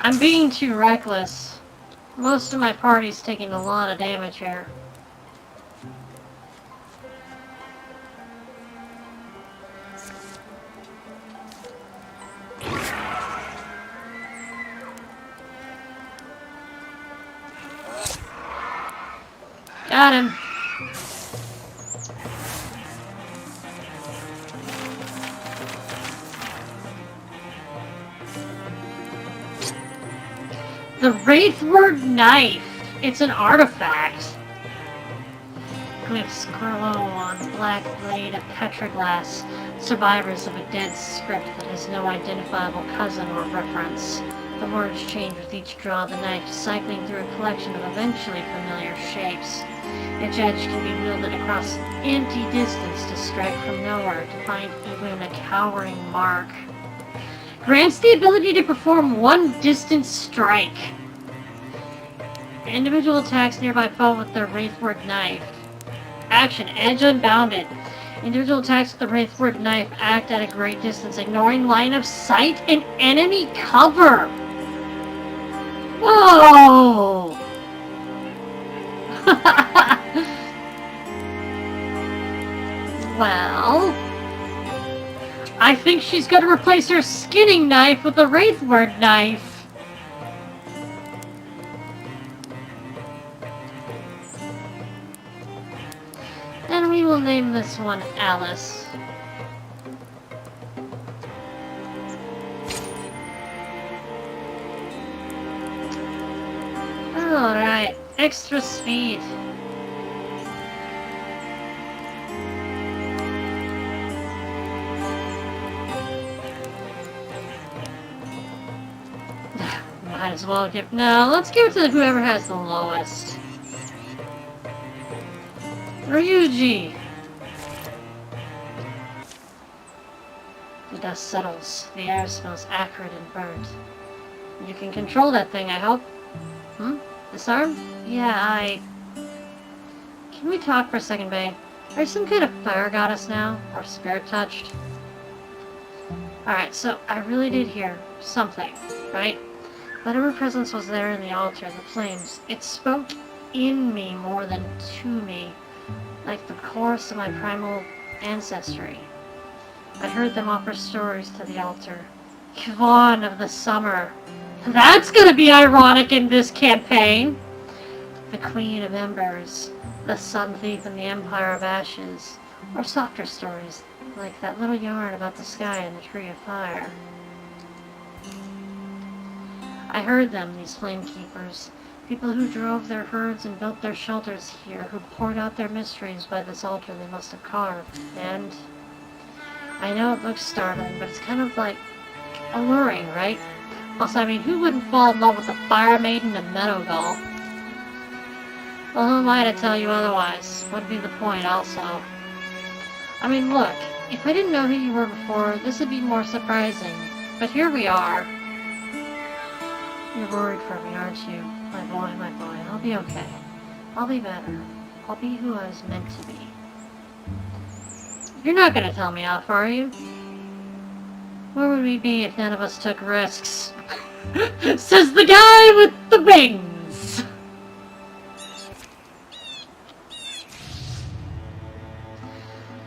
[SPEAKER 1] I'm being too reckless. Most of my party's taking a lot of damage here. Got him. The Wraithward Knife. It's an artifact. Glyph scroll on black blade of petroglass. Survivors of a dead script that has no identifiable cousin or reference. The words change with each draw of the knife, cycling through a collection of eventually familiar shapes. Each edge can be wielded across empty distance to strike from nowhere, to find even a cowering mark. Grants the ability to perform one distance strike. Individual attacks nearby foe with their Wraithward knife. Action, edge unbounded. Individual attacks with the Wraithward knife act at a great distance, ignoring line of sight and enemy cover. Whoa! Well, I think she's going to replace her skinning knife with a Wraithward knife. And we will name this one Alice. Alright, extra speed. Might as well give... No, let's give it to whoever has the lowest. Ryuji! The dust settles. The air smells acrid and burnt. You can control that thing, I hope. Disarm? Yeah, Can we talk for a second, babe? Are you some kind of fire goddess now? Or spirit touched? Alright, so I really did hear something, right? Whatever presence was there in the altar, the flames, it spoke in me more than to me, like the chorus of my primal ancestry. I heard them offer stories to the altar. Kvon of the summer. That's gonna be ironic in this campaign! The Queen of Embers, the Sun Thief and the Empire of Ashes, or softer stories, like that little yarn about the sky and the Tree of Fire. I heard them, these flame keepers, people who drove their herds and built their shelters here, who poured out their mysteries by this altar they must have carved, and I know it looks startling, but it's kind of like alluring, right? Also, I mean, who wouldn't fall in love with a fire maiden and meadow gull? Well, who am I to tell you otherwise? What'd be the point, also? I mean, look, if I didn't know who you were before, this would be more surprising. But here we are. You're worried for me, aren't you? My boy, I'll be okay. I'll be better. I'll be who I was meant to be. You're not gonna tell me off, are you? Where would we be if none of us took risks? Says the guy with the wings!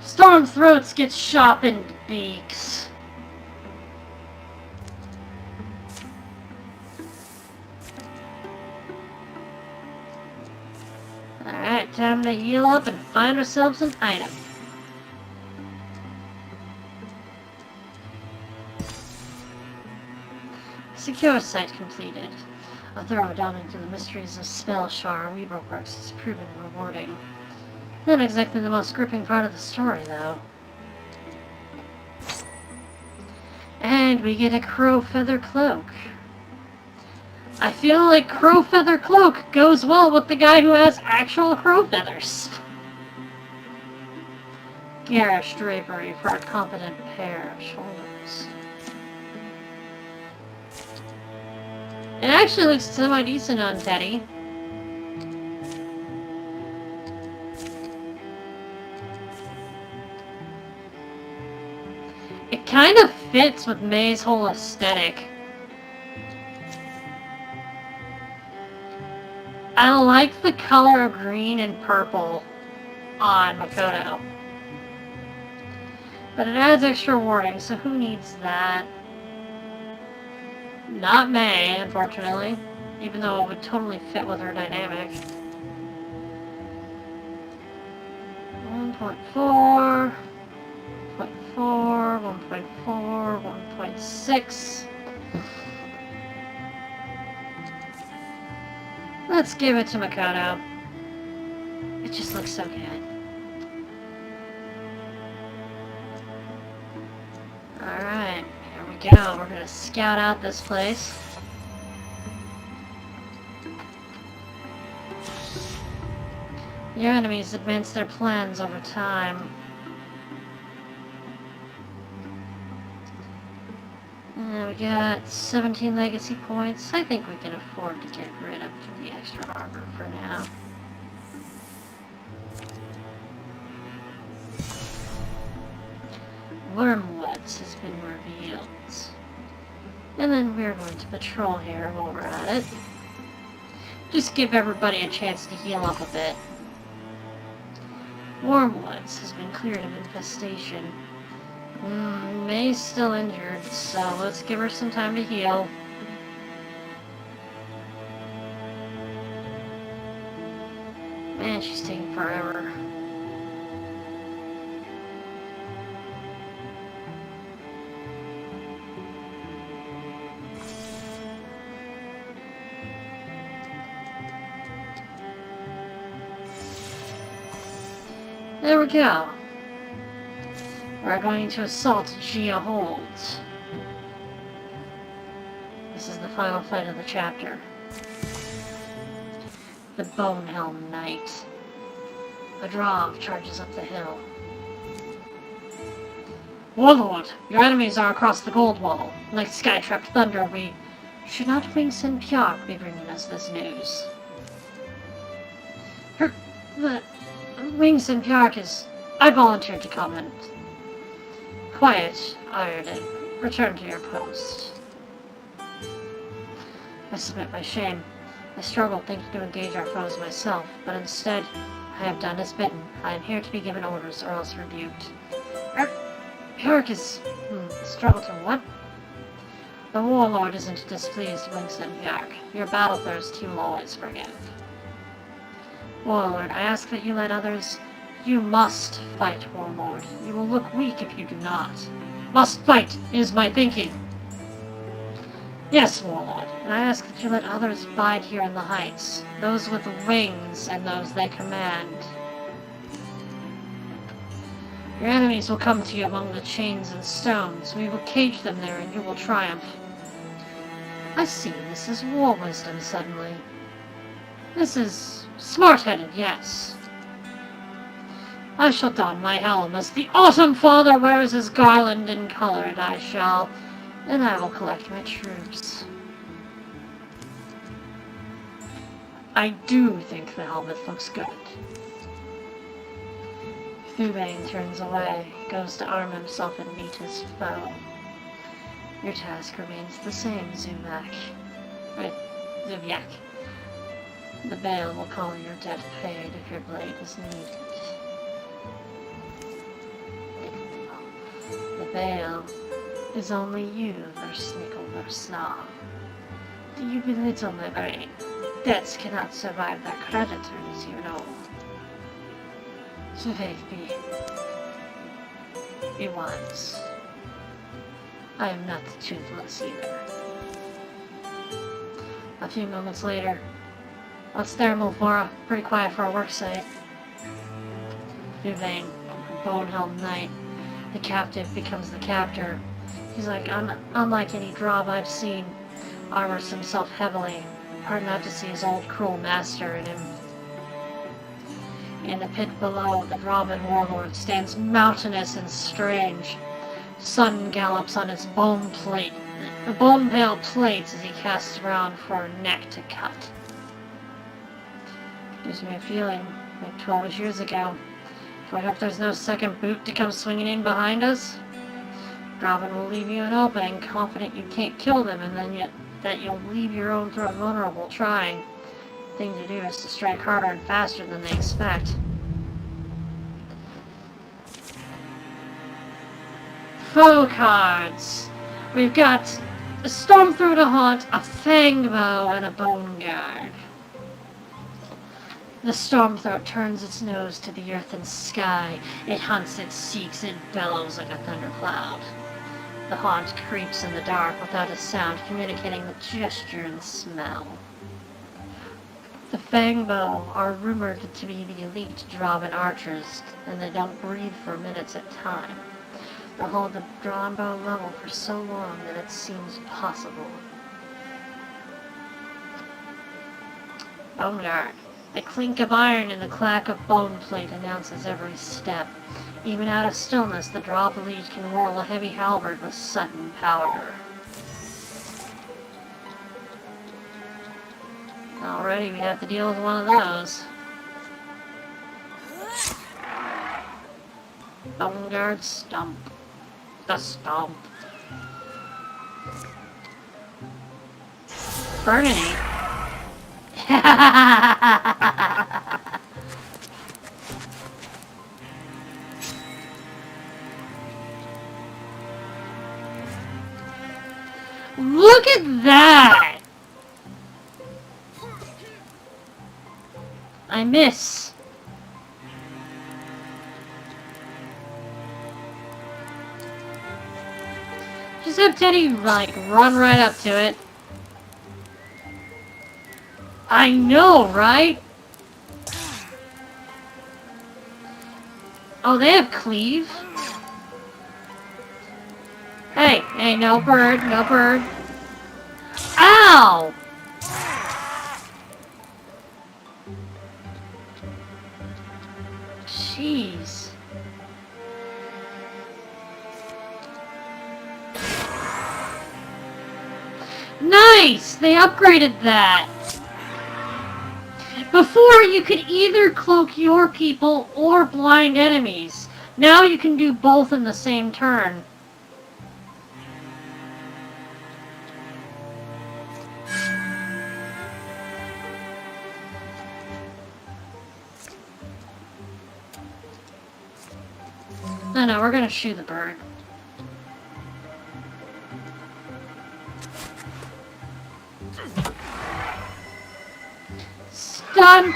[SPEAKER 1] Storm throats get sharpened beaks. Alright, time to heal up and find ourselves an item. Secure site completed. A thorough delve into the mysteries of Spellshar and Weaverworks has proven rewarding. Not exactly the most gripping part of the story, though. And we get a crow feather cloak. I feel like crow feather cloak goes well with the guy who has actual crow feathers. Garish drapery for a competent pair of shoulders. It actually looks semi-decent on Teddy. It kind of fits with May's whole aesthetic. I like the color of green and purple on Makoto. But it adds extra warding, so who needs that? Not May, unfortunately, even though it would totally fit with her dynamic. 1.4, 1.4, 1.4, 1.6. Let's give it to Makoto. It just looks so good. Alright, here we go. We're gonna scout out this place. Your enemies advance their plans over time. And we got 17 legacy points. I think we can afford to get rid of the extra armor for now. Wormwoods has been revealed. And then we're going to patrol here while we're at it. Just give everybody a chance to heal up a bit. Wormwoods has been cleared of infestation. May's still injured, so let's give her some time to heal. Man, she's taking forever. There we go. We're going to assault Gia Hold. This is the final fight of the chapter. The Bonehelm Knight. A Drauv charges up the hill. Warlord, your enemies are across the Gold Wall. Like Skytrapped Thunder, we should not Wingson Pjark be bringing us this news. The Wingson Pjark is... I volunteered to comment. Quiet, Ireton. Return to your post. I submit my shame. I struggled thinking to engage our foes myself, but instead, I have done as bidden. I am here to be given orders, or else rebuked. Pjark is... struggle to what? The Warlord isn't displeased, Wingston Pjark. Your battle thirst you will always forgive. Warlord, I ask that you let others... You must fight, Warlord. You will look weak if you do not. Must fight is my thinking. Yes, Warlord, and I ask that you let others bide here in the heights, those with wings and those they command. Your enemies will come to you among the chains and stones. We will cage them there and you will triumph. I see this is war wisdom suddenly. This is smart-headed, yes. I shall don my helm as the Autumn Father wears his garland in color, and I will collect my troops. I do think the helmet looks good. Thubane turns away, goes to arm himself and meet his foe. Your task remains the same, Zubyak. The Bale will call your debt paid if your blade is needed. The Bale is only you, Versnickel Versnaw. Do you belittle my brain? Debts cannot survive their creditors, you know. Survive me. Be wise. I am not toothless either. A few moments later, what's there, Mulfora? Pretty quiet for a work site. Drauven, Bonehelm Knight. The captive becomes the captor. He's like, unlike any Drauv I've seen, armors himself heavily. Hard not to see his old cruel master in him. In the pit below, the Drauven Warlord stands mountainous and strange. Sun gallops on his bone pale plates as he casts around for a neck to cut. Gives me a feeling, like 12 years ago. Do I hope there's no second boot to come swinging in behind us? Drauven will leave you an opening, confident you can't kill them, and then that you'll leave your own throat vulnerable trying. The thing to do is to strike harder and faster than they expect. Foe cards! We've got a Stormthrower to Haunt, a Fangbow, and a Bone Guard. The Stormthroat turns its nose to the earth and sky. It hunts, it seeks, it bellows like a thundercloud. The Haunt creeps in the dark without a sound, communicating with gesture and smell.
[SPEAKER 2] The Fangbow are rumored to be the elite Drauven archers, and they don't breathe for minutes at a time. They'll hold the drawn bow level for so long that it seems possible. Bone guard. The clink of iron and the clack of bone plate announces every step. Even out of stillness, the Drauven Lead can whirl a heavy halberd with sudden power. Already we have to deal with one of those. Bone guard stump. The stump. Burning. Look at that! I miss. Just have Teddy, like, run right up to it. I know, right? Oh, they have cleave? Hey, hey, no bird, no bird. Ow! Jeez. Nice! They upgraded that. Before, you could either cloak your people or blind enemies. Now you can do both in the same turn. No, we're gonna shoot the bird. Stunt!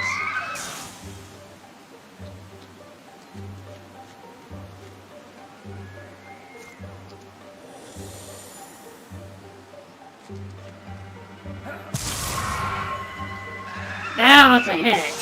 [SPEAKER 2] Now it's a hit.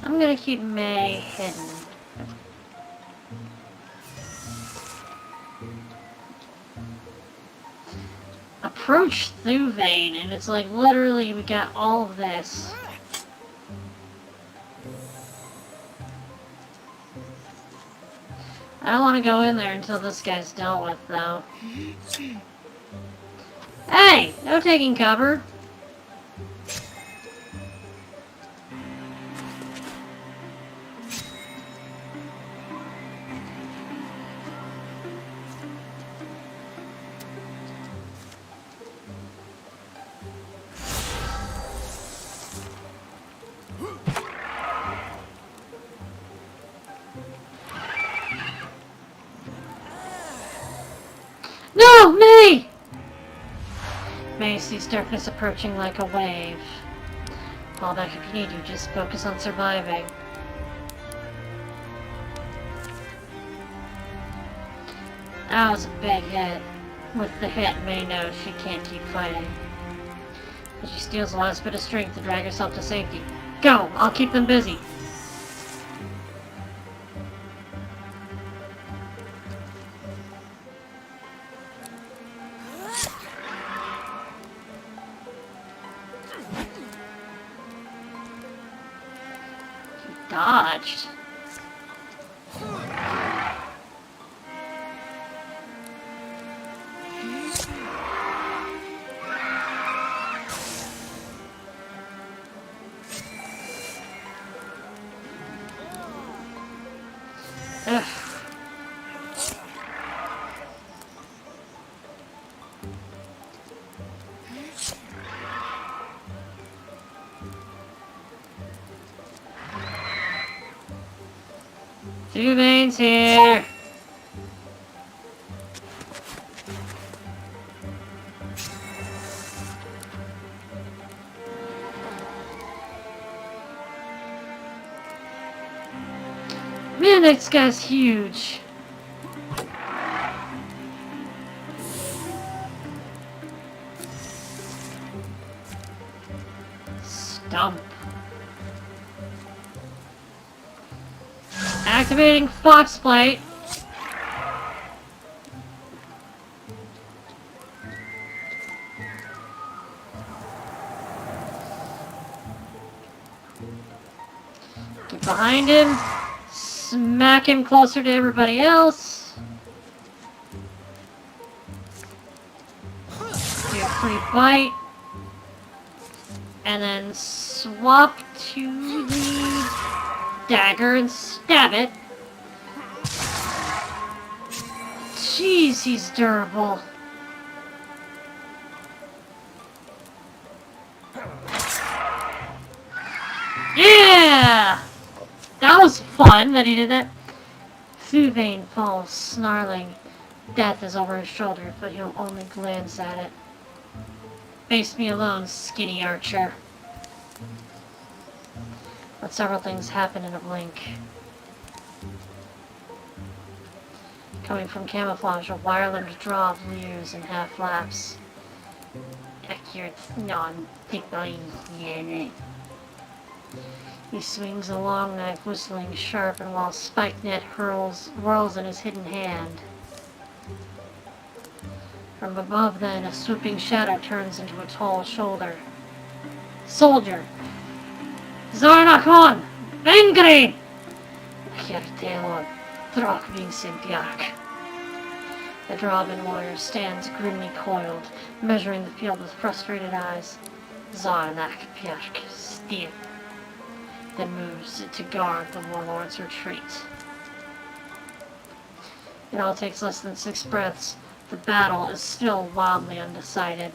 [SPEAKER 2] I'm gonna keep May hidden. Approach through Vane, and it's like literally we got all of this. I don't want to go in there until this guy's dealt with, though. Hey! No taking cover! No! May! May sees darkness approaching like a wave. Fall back if you need to, just focus on surviving. That was a big hit. With the hit, May knows she can't keep fighting. But she steals the last bit of strength to drag herself to safety. Go! I'll keep them busy. Dodged. Ugh.
[SPEAKER 1] Thuvane's here! Man, this guy's huge. Stump. Activating Fox Plate. Get behind him. Smack him closer to everybody else. Do a free bite. And then swap to the dagger and stab it. Jeez, he's durable. Yeah! That was fun that he did that. Thuvane falls, snarling. Death is over his shoulder, but he'll only glance at it. Face me alone, skinny archer. But several things happen in a blink. Coming from camouflage, a wire-limbed Drauv leers and half-laughs. Accurate, non-tickling. He swings a long knife, whistling sharp, and while spiked net whirls in his hidden hand. From above, then, a swooping shadow turns into a tall shoulder. Soldier! Zarnakon! Vengri! Kjertelon, Drakving Simpiak. The Drauven warrior stands grimly coiled, measuring the field with frustrated eyes. Zarnak Pjerk, Steel. Then moves to guard the warlord's retreat. It all takes less than 6 breaths. The battle is still wildly undecided.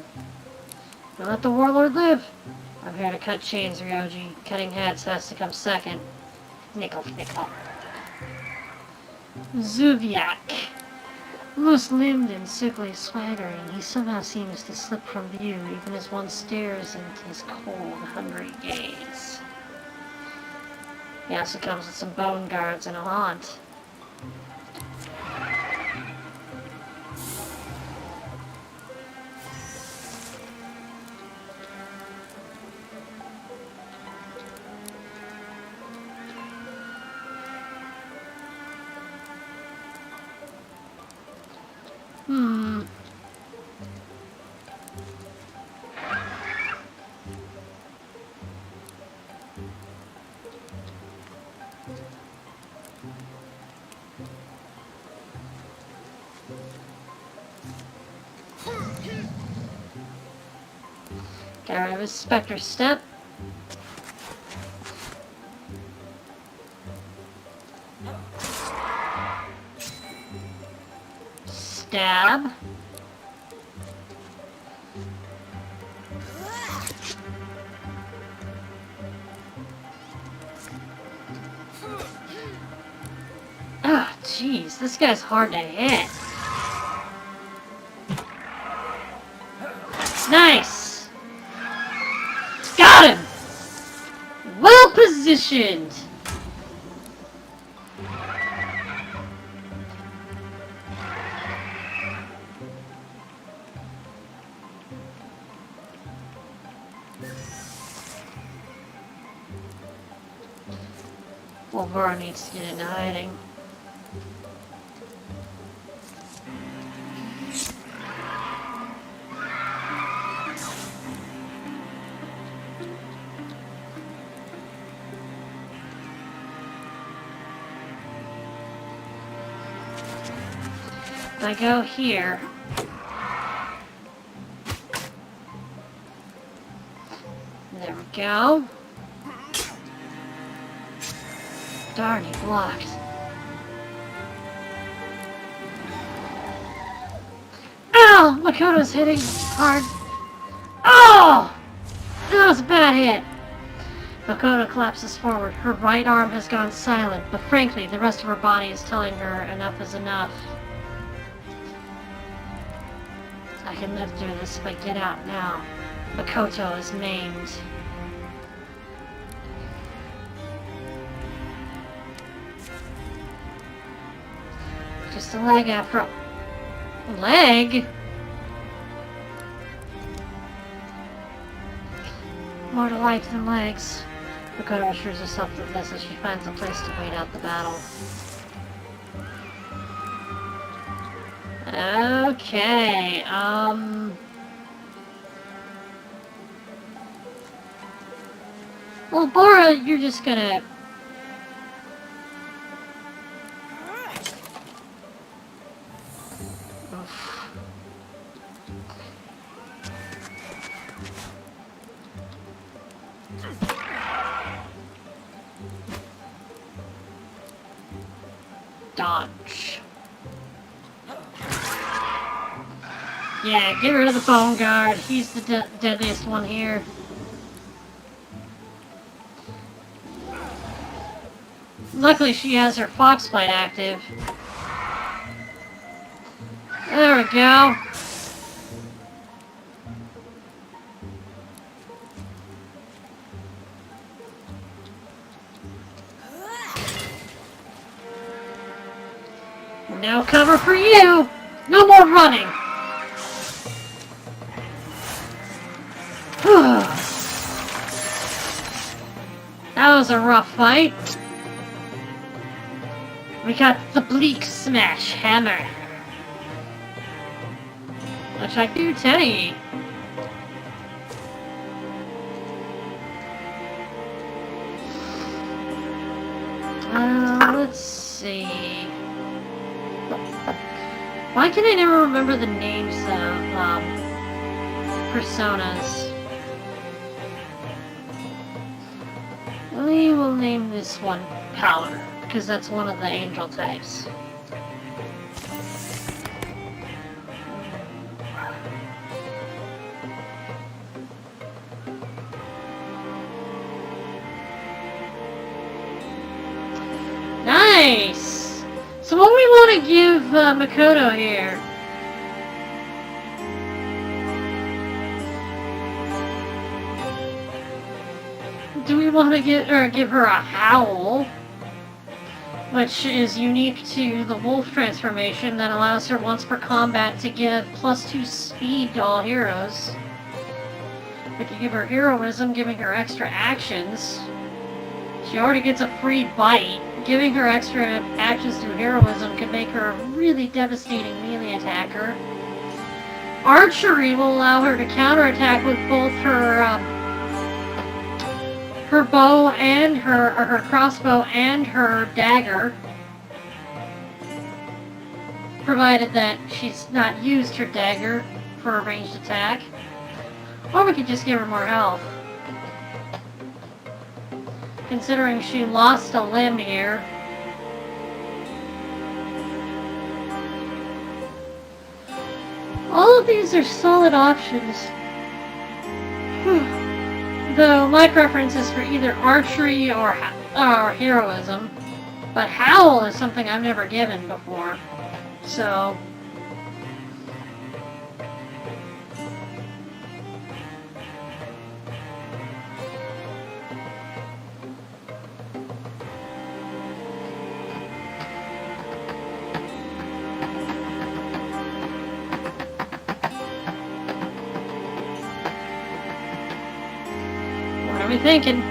[SPEAKER 1] We let the warlord live. I'm here to cut chains, Ryoji. Cutting heads has to come second. Nickel. Zuviak. Loose-limbed and sickly swaggering, he somehow seems to slip from view, even as one stares into his cold, hungry gaze. He also comes with some bone guards and a haunt. Get rid of his Spectre Step. Stab. Ah, jeez, this guy's hard to hit. Nice! Got him! Well positioned! Wolverine needs to get into hiding. If I go here, there we go. Darn, he blocked. Ow! Makoto's hitting hard. Oh! That was a bad hit. Makoto collapses forward. Her right arm has gone silent, but frankly, the rest of her body is telling her enough is enough. I can live through this, but get out now. Makoto is maimed. Just a leg after all. Leg? More to life than legs. Makoto assures herself of this as she finds a place to wait out the battle. Okay, well, Bora, you're just gonna... Oof. Dodge. Yeah, get rid of the bone guard. He's the deadliest one here. Luckily, she has her fox blade active. There we go. No cover for you! No more running! That was a rough fight. We got the Bleak Smash Hammer. Which I do Teddy. Let's see. Why can I never remember the names of personas? We will name this one Power, because that's one of the angel types. Nice! So what do we want to give Makoto here? Do we want to give her a howl, which is unique to the wolf transformation that allows her once per combat to give +2 speed to all heroes. We could give her heroism, giving her extra actions. She already gets a free bite. Giving her extra actions through heroism could make her a really devastating melee attacker. Archery will allow her to counterattack with both her her bow and her crossbow and her dagger, provided that she's not used her dagger for a ranged attack. Or we could just give her more health, considering she lost a limb here. All of these are solid options. Though my preference is for either archery or heroism. But howl is something I've never given before. So... what are we thinking?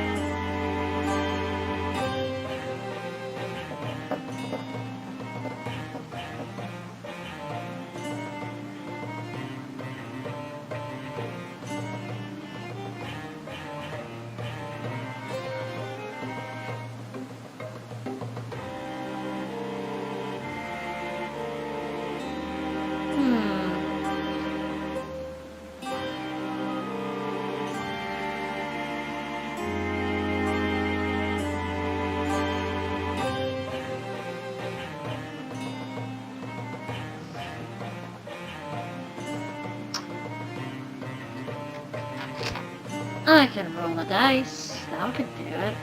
[SPEAKER 1] I can roll the dice. That could do it.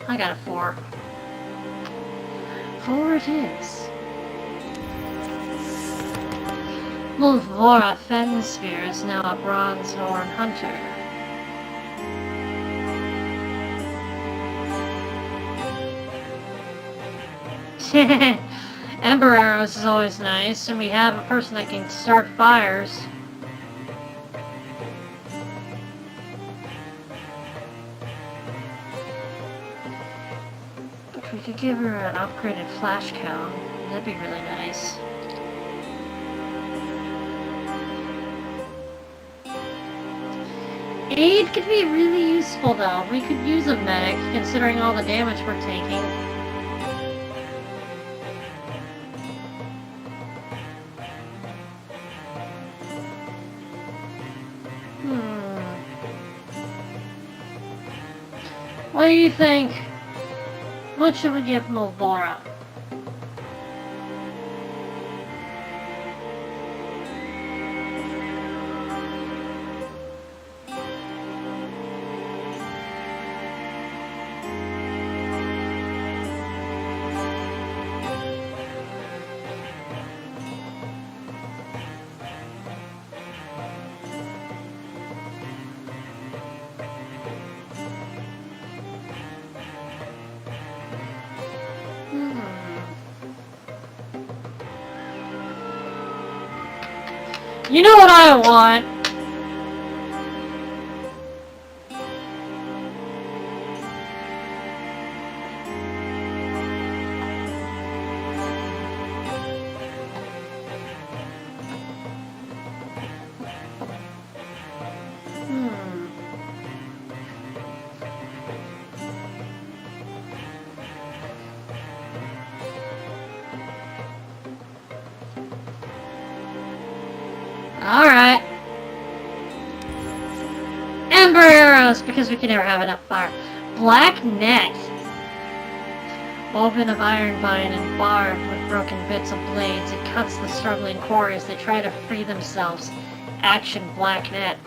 [SPEAKER 1] I got a 4. 4 it is. Mulvora Fensphere is now a Bronzehorn Hunter. Ember Arrows is always nice, and we have a person that can start fires. But we could give her an upgraded flash cone. That'd be really nice. Aid could be really useful though. We could use a medic, considering all the damage we're taking. What do you think? What should we give Mulvora? You know what I want? Alright. Ember Arrows, because we can never have enough fire. Black Net. Woven of iron vine and barbed with broken bits of blades, it cuts the struggling quarry as they try to free themselves. Action Black Net.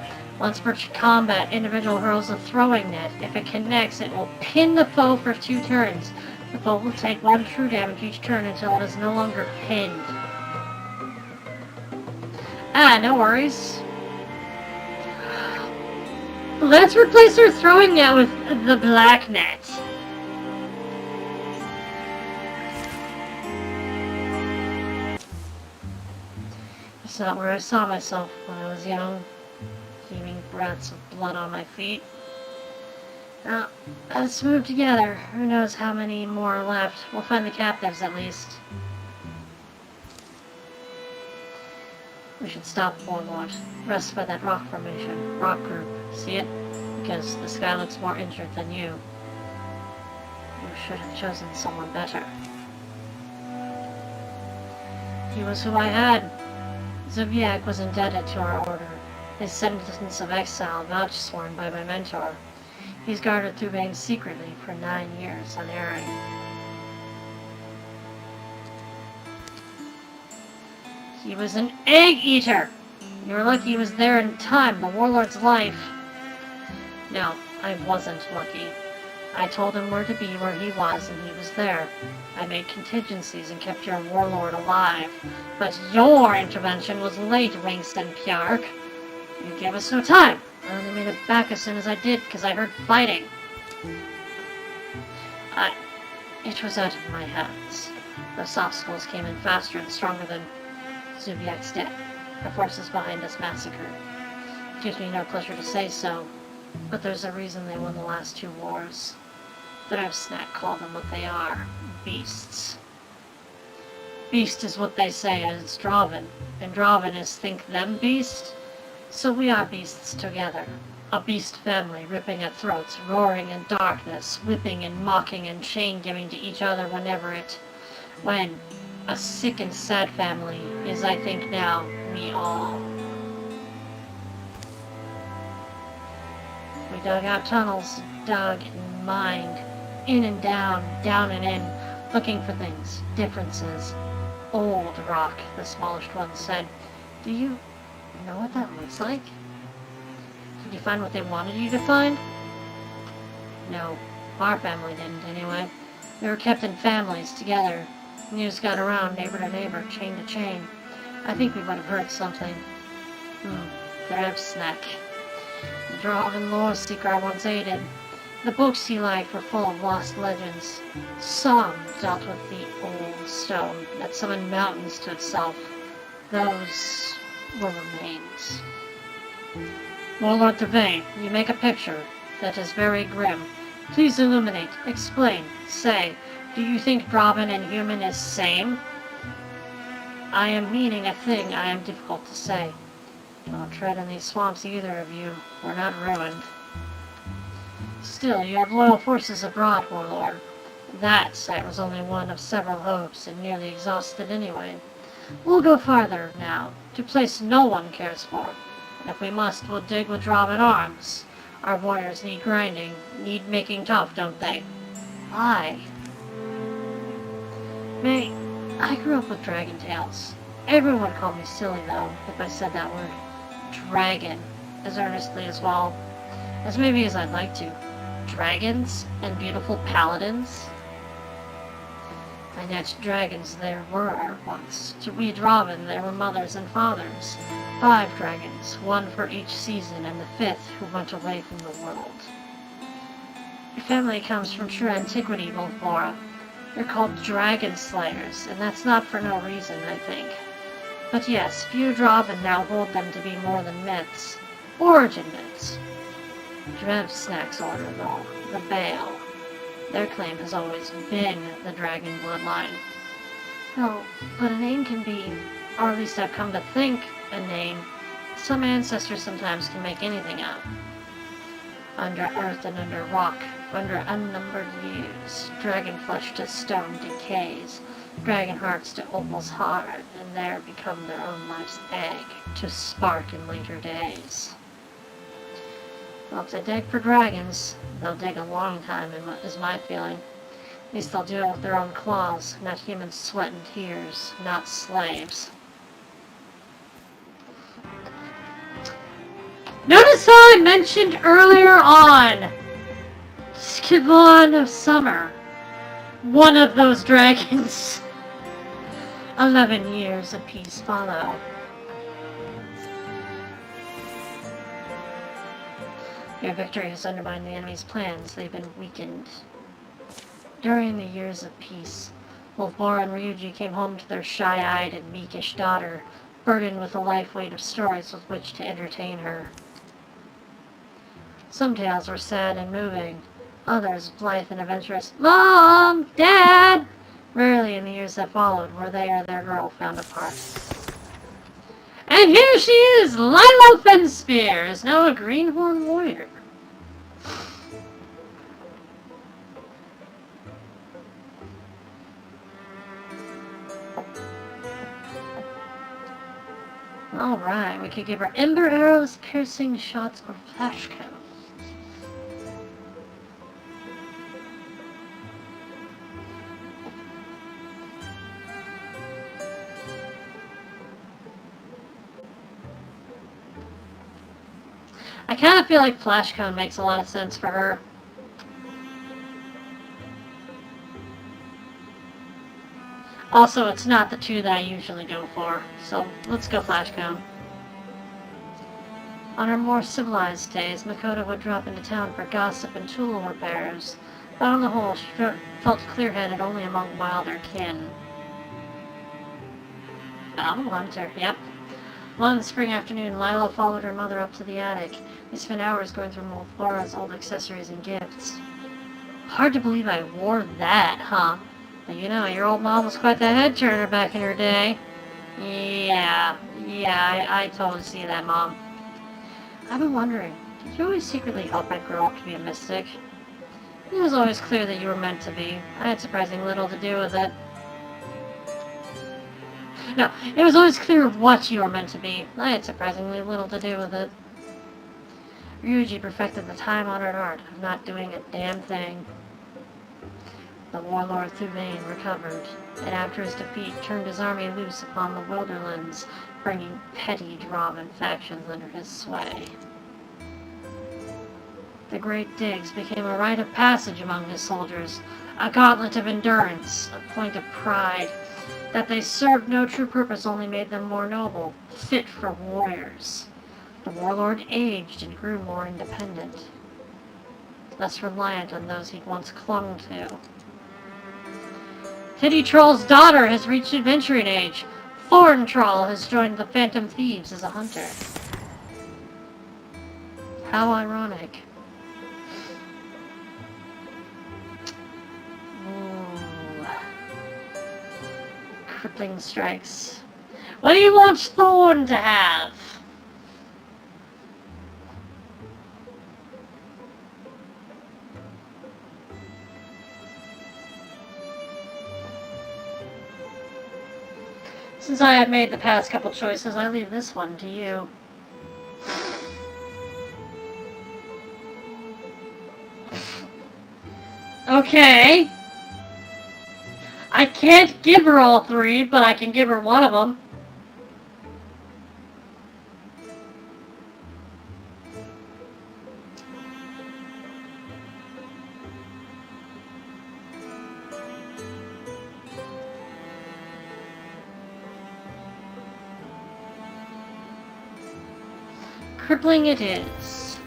[SPEAKER 1] Once per combat, individual hurls a throwing net. If it connects, it will pin the foe for 2 turns. The foe will take 1 true damage each turn until it is no longer pinned. Ah, no worries. Let's replace our throwing net with the black net. It's not where I saw myself when I was young, heaving breaths of blood on my feet. Now, let's move together. Who knows how many more are left. We'll find the captives at least. We should stop Warlord. Rest by that rock formation. Rock group. See it? Because this guy looks more injured than you. You should have chosen someone better. He was who I had. Zubiak was indebted to our order. His sentence of exile vouchsworn by my mentor. He's guarded Thubain secretly for 9 years, unerring. He was an egg eater! You were lucky he was there in time, the warlord's life. No, I wasn't lucky. I told him where to be where he was, and he was there. I made contingencies and kept your warlord alive. But your intervention was late, Wingston Pjark. You gave us no time. I only made it back as soon as I did, because I heard fighting. It was out of my hands. The soft skulls came in faster and stronger than Zubiak's death. The forces behind us massacred. It gives me no pleasure to say so, but there's a reason they won the last 2 wars. The Snack called them what they are. Beasts. Beast is what they say is Drauven, and Drauven is think them beast. So we are beasts together. A beast family ripping at throats, roaring in darkness, whipping and mocking and chain-giving to each other when a sick and sad family is, I think now, we all. We dug out tunnels, dug and mined, in and down and in, looking for things, differences. Old rock, the smallest one said. Do you know what that looks like? Did you find what they wanted you to find? No. Our family didn't, anyway. We were kept in families, together. News got around, neighbor to neighbor, chain to chain. I think we might have heard something. Grab snack. The Drauven lore seeker I once aided. The books he liked were full of lost legends. Some dealt with the old stone that summoned mountains to itself. Those were remains. Warlord Drauven, you make a picture that is very grim. Please illuminate, explain, say, do you think Drauven and human is same? I am meaning a thing I am difficult to say. Don't tread in these swamps, either of you. We're not ruined. Still, you have loyal forces abroad, Warlord. That sight was only one of several hopes, and nearly exhausted anyway. We'll go farther, now, to a place no one cares for. And if we must, we'll dig with Drauven arms. Our warriors need grinding, need making tough, don't they? Aye. Mate, I grew up with dragon tales. Everyone would call me silly, though, if I said that word. Dragon, as earnestly as well, as maybe as I'd like to. Dragons and beautiful paladins. I netched dragons there were once. To we Drauven there were mothers and fathers. 5 dragons, 1 for each season, and the 5th who went away from the world. Your family comes from true antiquity, Volfora. They're called dragon slayers, and that's not for no reason, I think. But yes, few Drauven now hold them to be more than myths. Origin myths. Drev Snack's order, though. The Bale. Their claim has always been the dragon bloodline. No, but a name can be, or at least I've come to think, a name. Some ancestors sometimes can make anything out. Under earth and under rock, under unnumbered years, dragon flesh to stone decays, dragon hearts to opal's heart, and there become their own life's egg, to spark in later days. Well, if they dig for dragons, they'll dig a long time, is my feeling. At least they'll do it with their own claws, not human sweat and tears, not slaves. Notice how I mentioned earlier on Skibon of Summer. One of those dragons. 11 years of peace follow. Your victory has undermined the enemy's plans. They've been weakened. During the years of peace, Volfora and Ryuji came home to their shy-eyed and meekish daughter, burdened with a life weight of stories with which to entertain her. Some tales were sad and moving, others blithe and adventurous. Mom! Dad! Rarely in the years that followed were they or their girl found apart. And here she is, Lila Fenspears, now a greenhorn warrior. Alright, we could give her ember arrows, piercing shots, or flash cones. I kind of feel like flash cone makes a lot of sense for her. Also, it's not the 2 that I usually go for, so let's go flash cone. On her more civilized days, Makoto would drop into town for gossip and tool repairs, but on the whole, she felt clear-headed only among wilder kin. Oh, hunter, yep. One spring afternoon, Lila followed her mother up to the attic. They spent hours going through Volfora's old accessories and gifts. Hard to believe I wore that, huh? But you know, your old mom was quite the head-turner back in her day. Yeah, I totally see that, Mom. I've been wondering, did you always secretly hope I'd grow up to be a mystic? It was always clear that you were meant to be. I had surprisingly little to do with it. No, it was always clear what you were meant to be. I had surprisingly little to do with it. Ryuji perfected the time-honored art of not doing a damn thing. The warlord Drauven recovered, and after his defeat turned his army loose upon the Wilderlands, bringing petty Drauven factions under his sway. The Great Digs became a rite of passage among his soldiers, a gauntlet of endurance, a point of pride. That they served no true purpose only made them more noble, fit for warriors. The warlord aged and grew more independent, less reliant on those he'd once clung to. Titty Troll's daughter has reached adventuring age. Thorn Troll has joined the Phantom Thieves as a hunter. How ironic. Ooh. Crippling strikes. What do you want Thorn to have? Since I have made the past couple choices, I leave this one to you. Okay. I can't give her all three, but I can give her one of them. Crippling it is.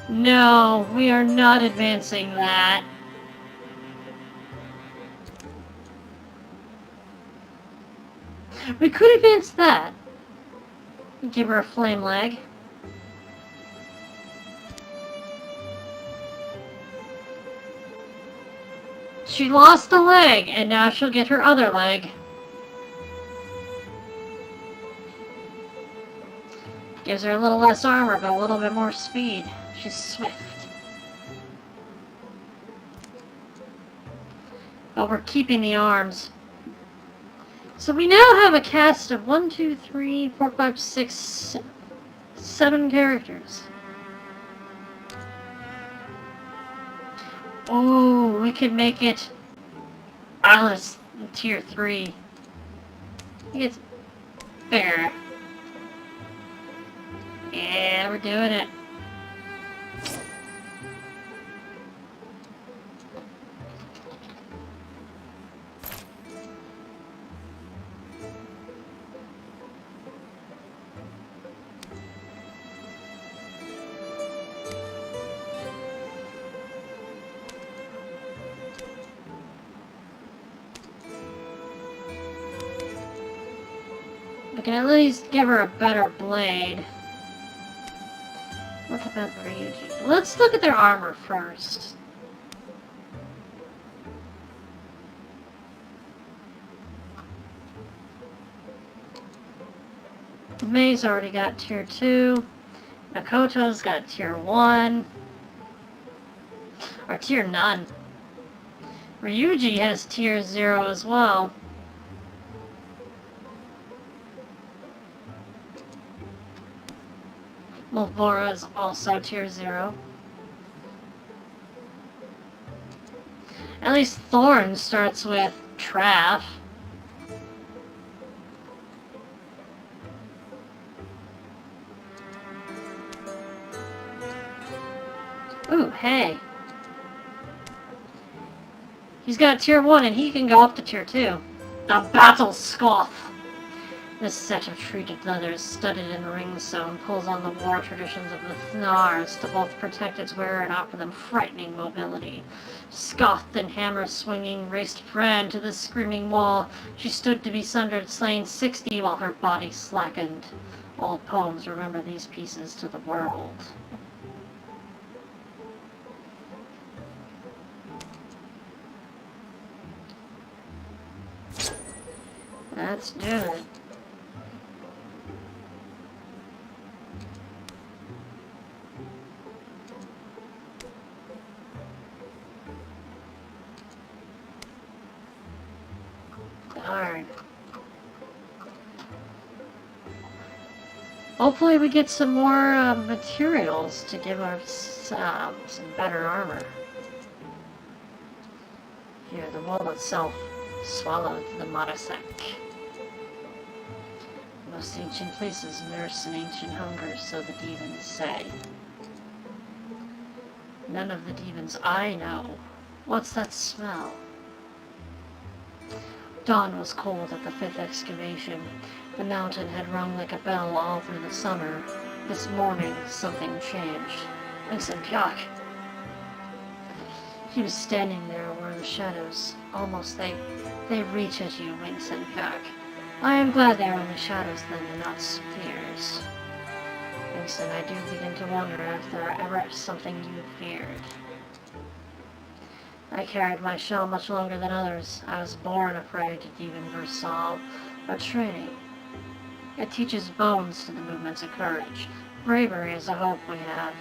[SPEAKER 1] No, we are not advancing that. We could advance that. Give her a flame leg. She lost a leg, and now she'll get her other leg. Gives her a little less armor, but a little bit more speed. She's swift. But we're keeping the arms. So we now have a cast of 1, 2, 3, 4, 5, 6, 7 characters. Oh, we could make it Alice tier 3. It's fair. Yeah, we're doing it. We can at least give her a better blade. What about Ryuji? Let's look at their armor first. May's already got tier 2. Makoto's got tier 1. Or tier none. Ryuji has tier 0 as well. Mulvora is also tier 0. At least Thorn starts with Traff. Ooh, hey. He's got tier 1 and he can go up to tier 2. The Battle Scoff. This set of treated leather is studded in ring sewn, pulls on the war traditions of the Thnars to both protect its wearer and offer them frightening mobility. Scoffed and hammer swinging, raced Fran to the screaming wall. She stood to be sundered, slain 60 while her body slackened. Old poems remember these pieces to the world. Let's do it. Darn. Hopefully we get some more materials to give us some better armor. Here, the wall itself swallowed the Marasek.
[SPEAKER 2] Most ancient places nurse an ancient hunger, so the demons say. None of the demons I know. What's that smell? Dawn was cold at the 5th excavation. The mountain had rung like a bell all through the summer. This morning, something changed. Listen, Pyak. He was standing there where the shadows, almost they reach at you, Winks and Pyak. I am glad they are only shadows then and not spheres. Winston, I do begin to wonder if there ever something you feared. I carried my shell much longer than others. I was born afraid to Drauven Warband, but training. It teaches bones to the movements of courage. Bravery is a hope we have.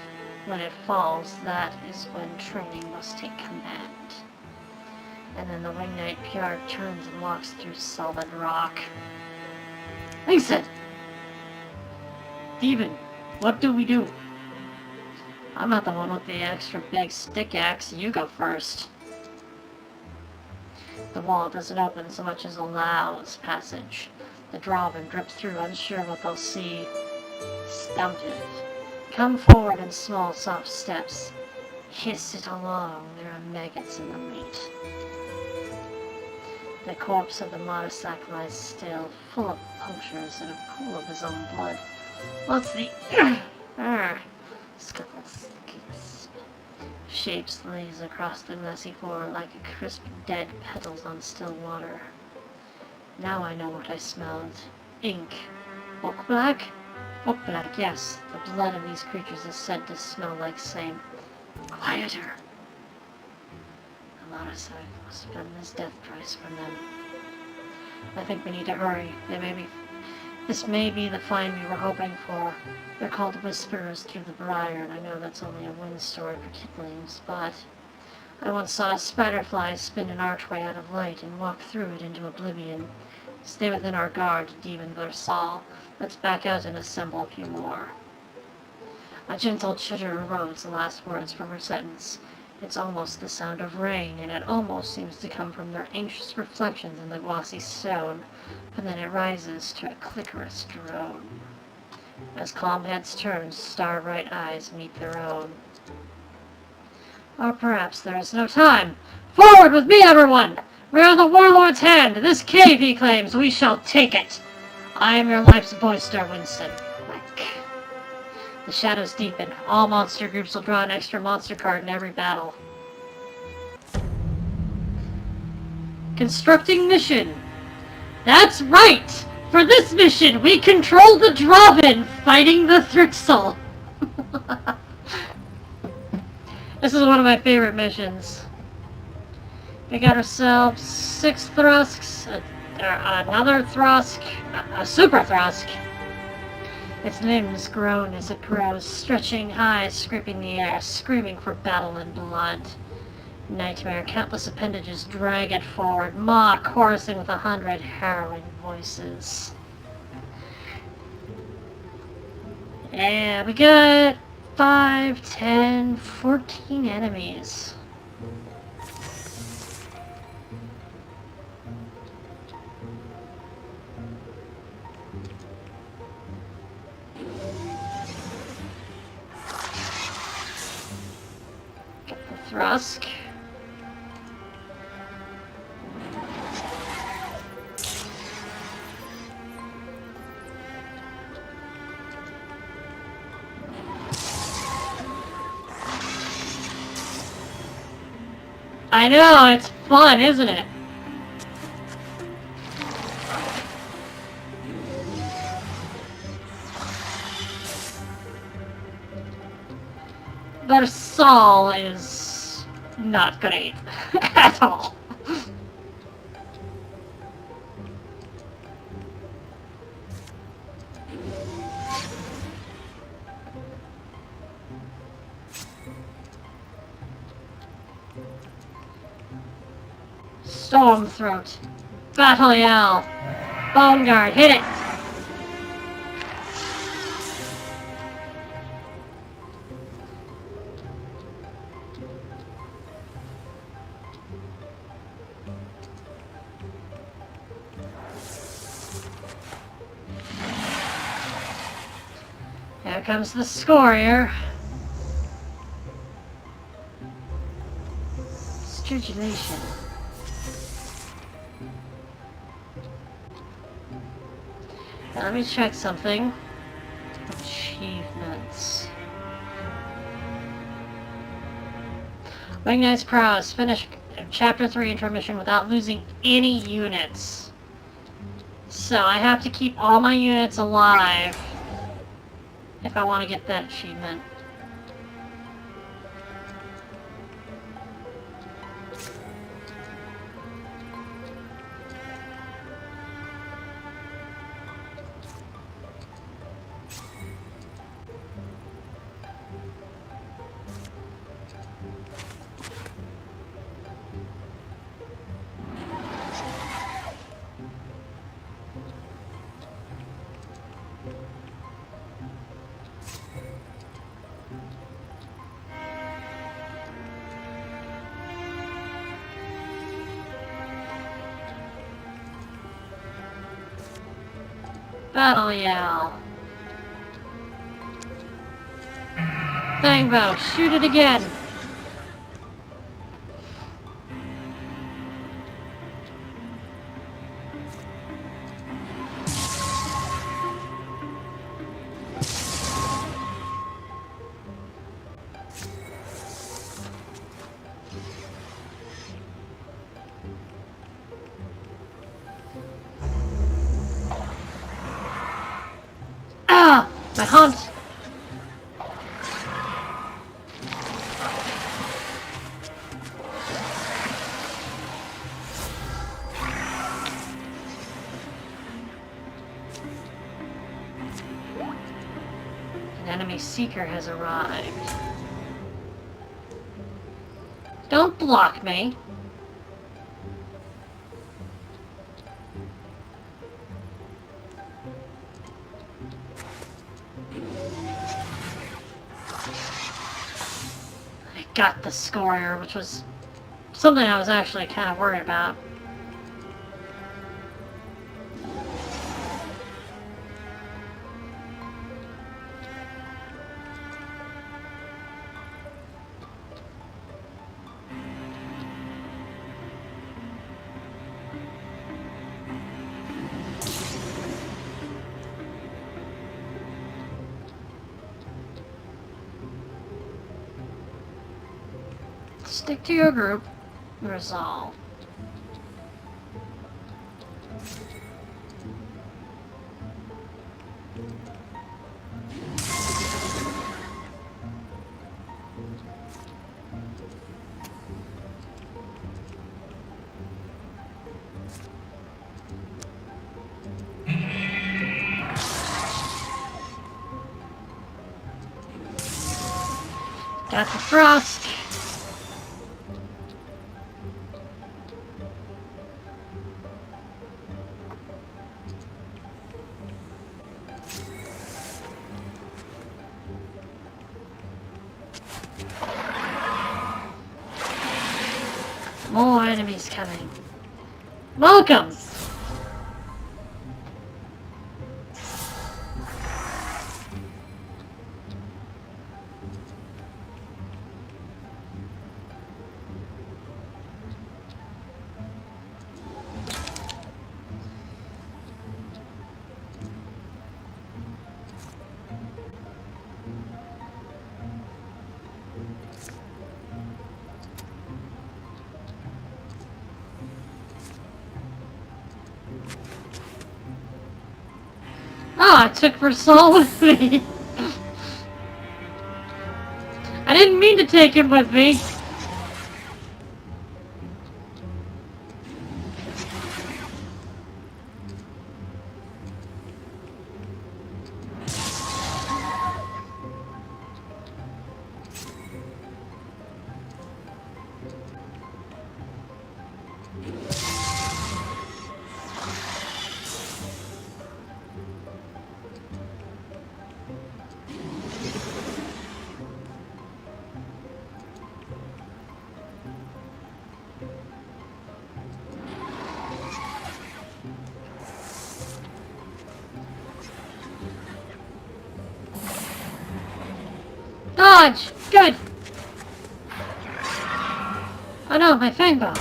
[SPEAKER 2] When it falls, that is when training must take command. And then the wing knight Pyak turns and walks through solid rock. Listen! Drauven, what do we do? I'm not the one with the extra big stick axe. You go first. The wall doesn't open so much as allows passage. The Drauven drip through, unsure what they'll see. Stunted. Come forward in small, soft steps. Hiss it along. There are maggots in the meat. The corpse of the Modasak lies still, full of punctures and a pool of his own blood. What's the... Scuffles. Shapes lays across the glassy floor like crisp, dead petals on still water. Now I know what I smelled. Ink. Oak black? Oak black, yes. The blood of these creatures is said to smell like same. Quieter. The Modasak must have been this death price from them. I think we need to hurry. This may be the find we were hoping for. They're called Whisperers through the Briar, and I know that's only a wind story for Kiplings, but I once saw a spider-fly spin an archway out of light and walk through it into oblivion. Stay within our guard, Drauven Warband. Let's back out and assemble a few more. A gentle chitter erodes the last words from her sentence. It's almost the sound of rain, and it almost seems to come from their anxious reflections in the glossy stone, but then it rises to a clickerous drone. As calm heads turn, star-bright eyes meet their own. Or perhaps there is no time. Forward with me, everyone! We are the warlord's hand. This cave, he claims, we shall take it. I am your life's boyster, Winston. The shadows deepen. All monster groups will draw an extra monster card in every battle. Constructing mission. That's right! For this mission, we control the Drauven fighting the Thrixel. This is one of my favorite missions. We got ourselves 6 Thrusks, another Thrusk, a Super Thrusk. Its limbs groan as it grows, stretching high, scraping the air, screaming for battle and blood. Nightmare, countless appendages drag it forward, Maw chorusing with 100 harrowing voices. Yeah, we got 5, 10, 14 enemies. Get the Thrusk. I know, it's fun, isn't it? But Saul is not great at all. Stormthroat. Battle Yell. Bone Guard, hit it!
[SPEAKER 1] Here comes the scorer. Stridulation. Now let me check something. Achievements. Magnet's prowess. Finish Chapter 3 intermission without losing any units. So I have to keep all my units alive if I want to get that achievement. Battle yell. Fangbow, shoot it again. Ah! My hunt! An enemy seeker has arrived. Don't block me. Got the scorer, which was something I was actually kind of worried about. Stick to your group. Resolve. Got the frost. More enemies coming. Welcome! Oh, I took Versal with me. I didn't mean to take him with me. Dodge! Good! Oh no, my fang bow.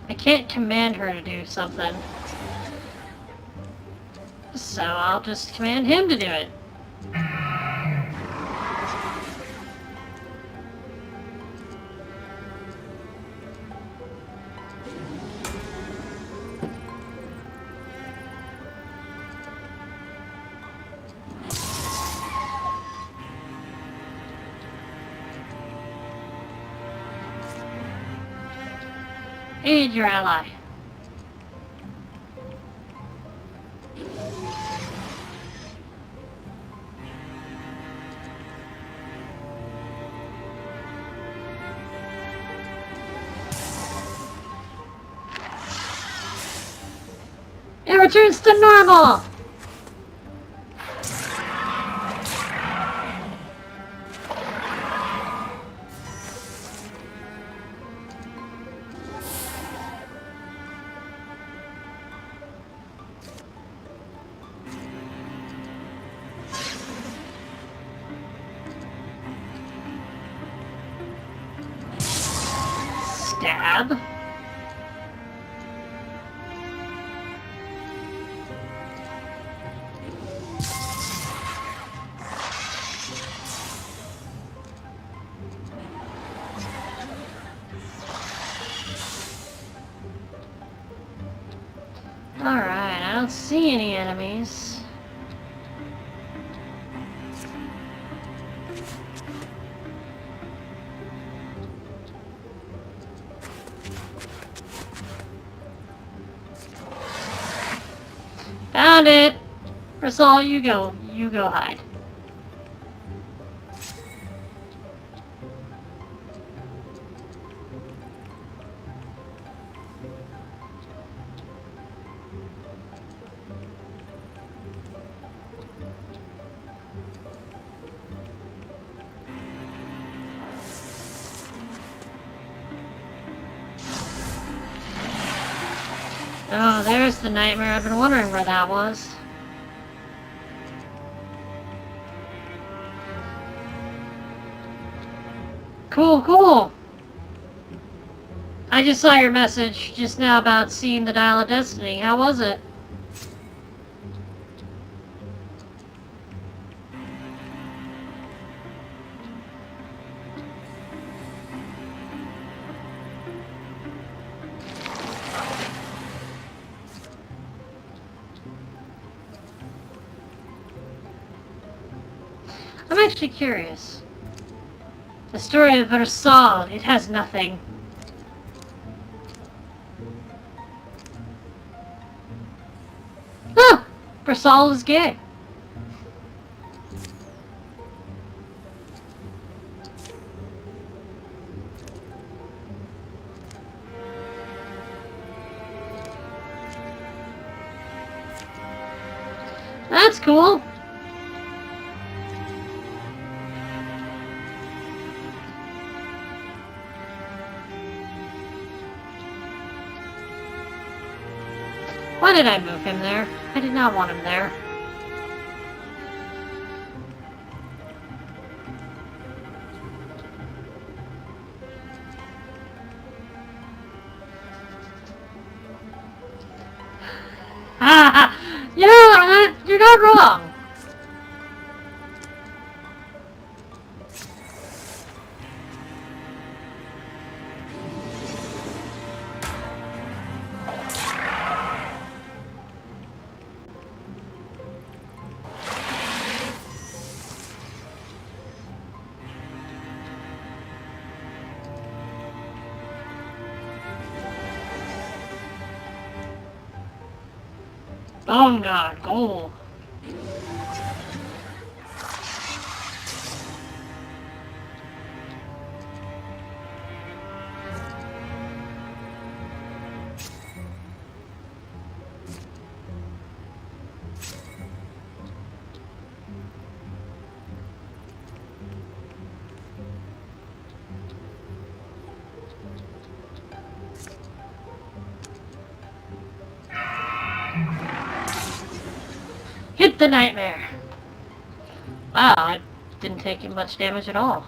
[SPEAKER 1] I can't command her to do something. So I'll just command him to do it. Aid your ally. It returns to normal! Stab. Alright, I don't see any enemies. Found it! Rasal, you go hide. Oh, there's the nightmare. I've been wondering where that was. Cool, cool. I just saw your message just now about seeing the Dial of Destiny. How was it? I'm actually curious. The story of Versal, it has nothing. Oh! Versal is gay. That's cool. Why did I move him there? I did not want him there. Ah! Yeah, you're not wrong. Oh god, goal. the nightmare. Wow, I didn't take much damage at all.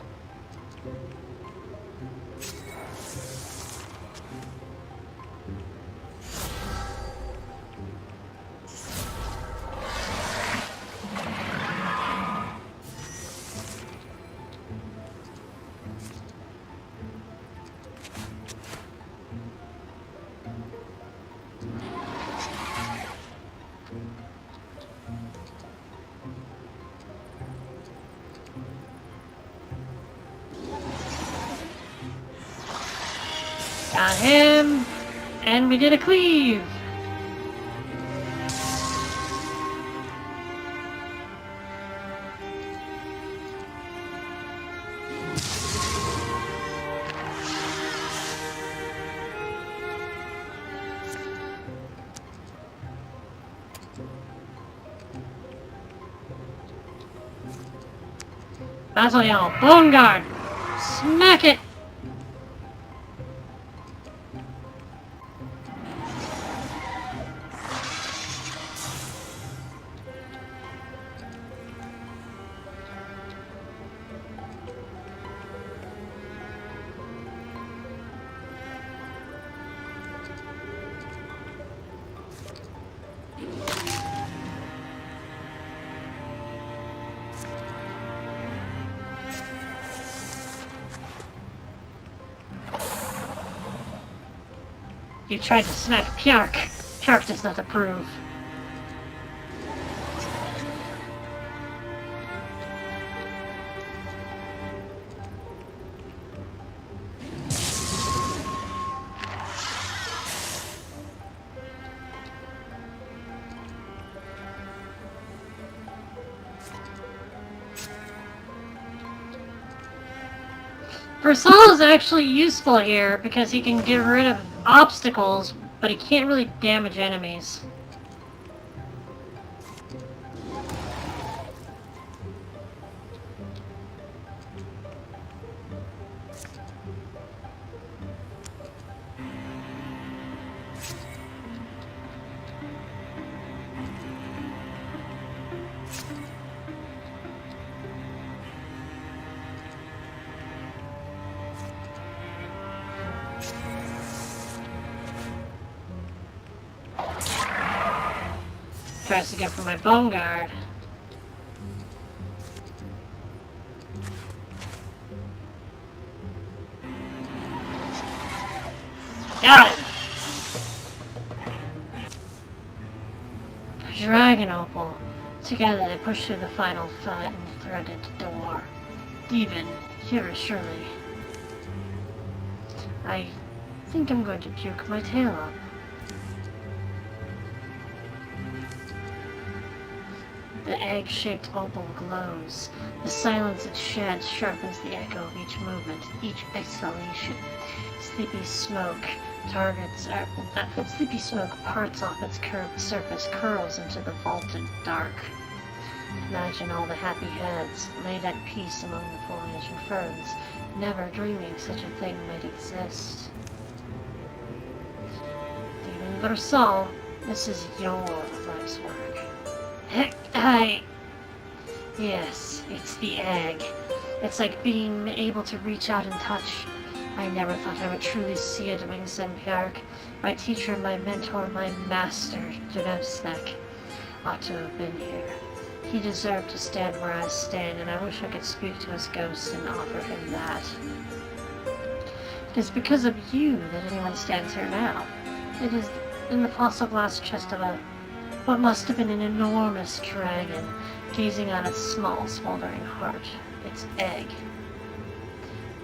[SPEAKER 1] Got him, and we did a cleave. Basil Yell, Bone Guard, smack it. You tried to smack Pjark. Pjark does not approve. Versal is actually useful here because he can get rid of obstacles, but he can't really damage enemies. Tries to get for my Bone Guard. Got it! Dragon Opal. Together they push through the final fight and threaded door. Demon, here surely. I think I'm going to puke my tail up. The egg-shaped opal glows. The silence it sheds sharpens the echo of each movement, each exhalation. Sleepy smoke parts off its curved surface, curls into the vaulted dark. Imagine all the happy heads, laid at peace among the foliage and ferns, never dreaming such a thing might exist. Demon Versal, this is your life's work. Yes, it's the egg. It's like being able to reach out and touch. I never thought I would truly see it among Pjark. My teacher, my mentor, my master, Drauven ought to have been here. He deserved to stand where I stand, and I wish I could speak to his ghost and offer him that. It is because of you that anyone stands here now. It is in the fossil glass chest of what must have been an enormous dragon, gazing on its small, smoldering heart, its egg.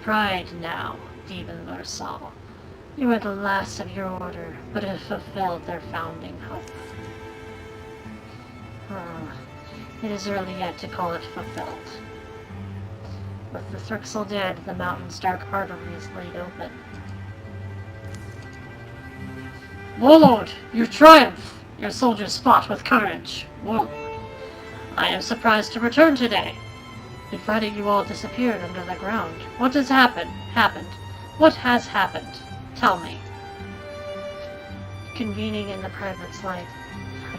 [SPEAKER 1] Pride now, Demon Versal. You are the last of your order, but have fulfilled their founding hope. It is early yet to call it fulfilled. With the Thrixel dead, the mountain's dark arteries laid open. Warlord, you triumph! Your soldiers fought with courage. Warlord, I am surprised to return today. On Friday you all disappeared under the ground. What has happened? What has happened? Tell me. Convening in the private's light,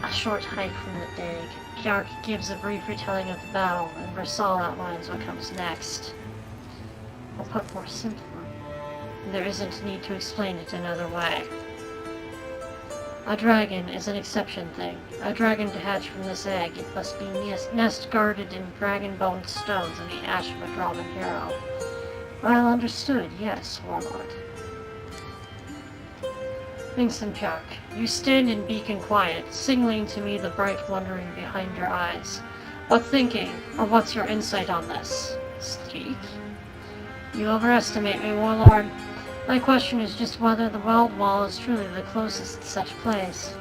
[SPEAKER 1] I
[SPEAKER 2] A short hike from the dig. Yark gives a brief retelling of the battle, and Versal outlines what comes next. Or put more simply, there isn't need to explain it another way. A dragon is an exception thing. A dragon to hatch from this egg, it must be nest guarded in dragon-boned stones in the ash of a Drauven hero. Well understood, yes, Warlord. Vincent Park, you stand in beacon quiet, signaling to me the bright wondering behind your eyes. What thinking, or what's your insight on this? Streak? You overestimate me, Warlord. My question is just whether the Weld Wall is truly the closest such place.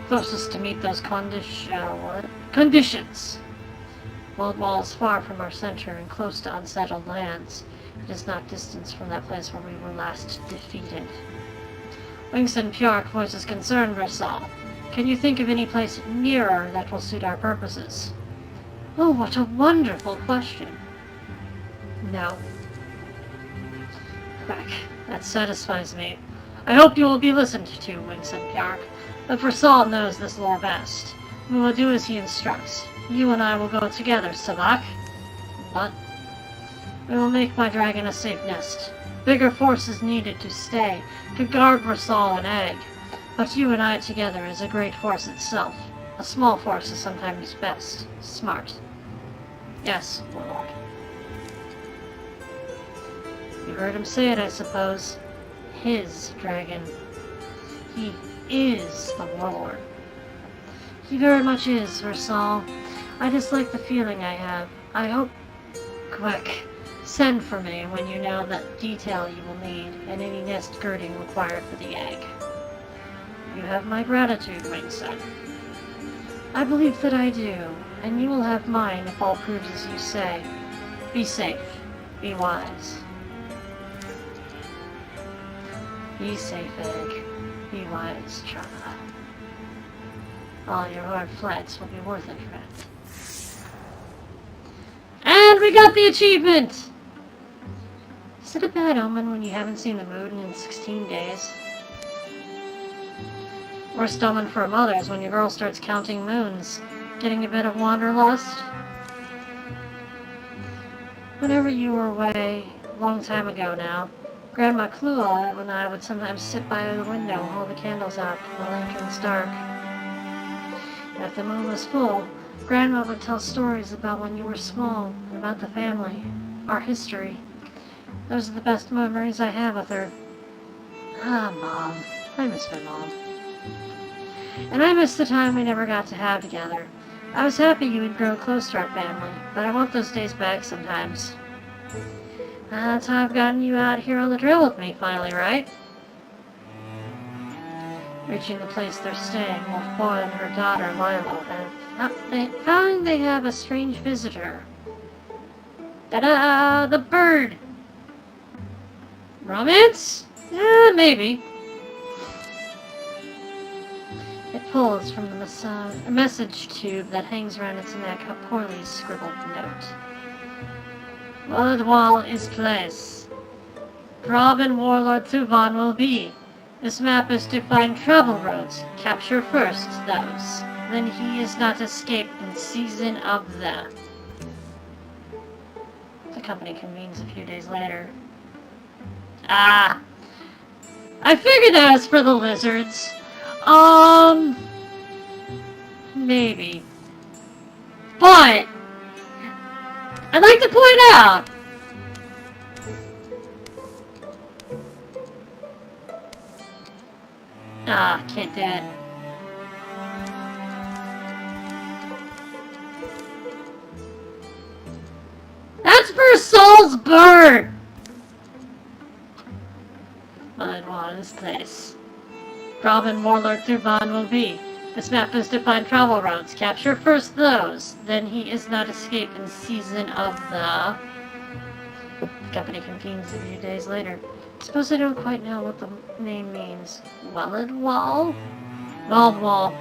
[SPEAKER 2] Closest to meet those conditions. Weld Wall is far from our center and close to unsettled lands. It is not distance from that place where we were last defeated. Wingston Pjark voices concern, Versal. Can you think of any place nearer that will suit our purposes? Oh, what a wonderful question. No. Quack. That satisfies me. I hope you will be listened to, Wingston Pjark. But Versal knows this lore best. We will do as he instructs. You and I will go together, Savak. What? We will make my dragon a safe nest. Bigger force is needed to stay, to guard Versal and Egg. But you and I together is a great force itself. A small force is sometimes best. Smart. Yes, Warlord. You heard him say it, I suppose. His dragon. He is the Warlord. He very much is, Versal. I dislike the feeling I have. I hope... Quick. Send for me when you know that detail you will need, and any nest girding required for the egg. You have my gratitude, Wingson. I believe that I do, and you will have mine if all proves as you say. Be safe. Be wise. Be safe, Egg. Be wise, child. All your hard flights will be worth it, friend. And we got the achievement! Is it a bad omen when you haven't seen the moon in 16 days? Worst omen for a mother is when your girl starts counting moons. Getting a bit of wanderlust? Whenever you were away, a long time ago now, Grandma Clua and I would sometimes sit by the window and hold the candles out when the lantern's dark. And if the moon was full, Grandma would tell stories about when you were small, about the family, our history. Those are the best memories I have with her. Ah, Mom. I miss my mom. And I miss the time we never got to have together. I was happy you would grow close to our family, but I want those days back sometimes. That's how I've gotten you out here on the trail with me finally, right? Reaching the place they're staying, Wolf Boy and her daughter Milo found they have a strange visitor. Ta-da! The bird! Romance? Maybe. It pulls from the message tube that hangs around its neck a poorly scribbled note. Wall is place. Drauven Warlord Thuvan will be. This map is to find travel roads. Capture first those. Then he is not escaped in season of them. The company convenes a few days later. Ah! I figured that was for the lizards. Maybe. But I'd like to point out can't do it. That's for Saul's bird! Well, this place. Drauven Warlord Thuvan will be. This map is to find travel routes. Capture first those. Then he is not escaped in season of the... The company convenes a few days later. Suppose I don't quite know what the name means. Welled Wall? Weld Wall.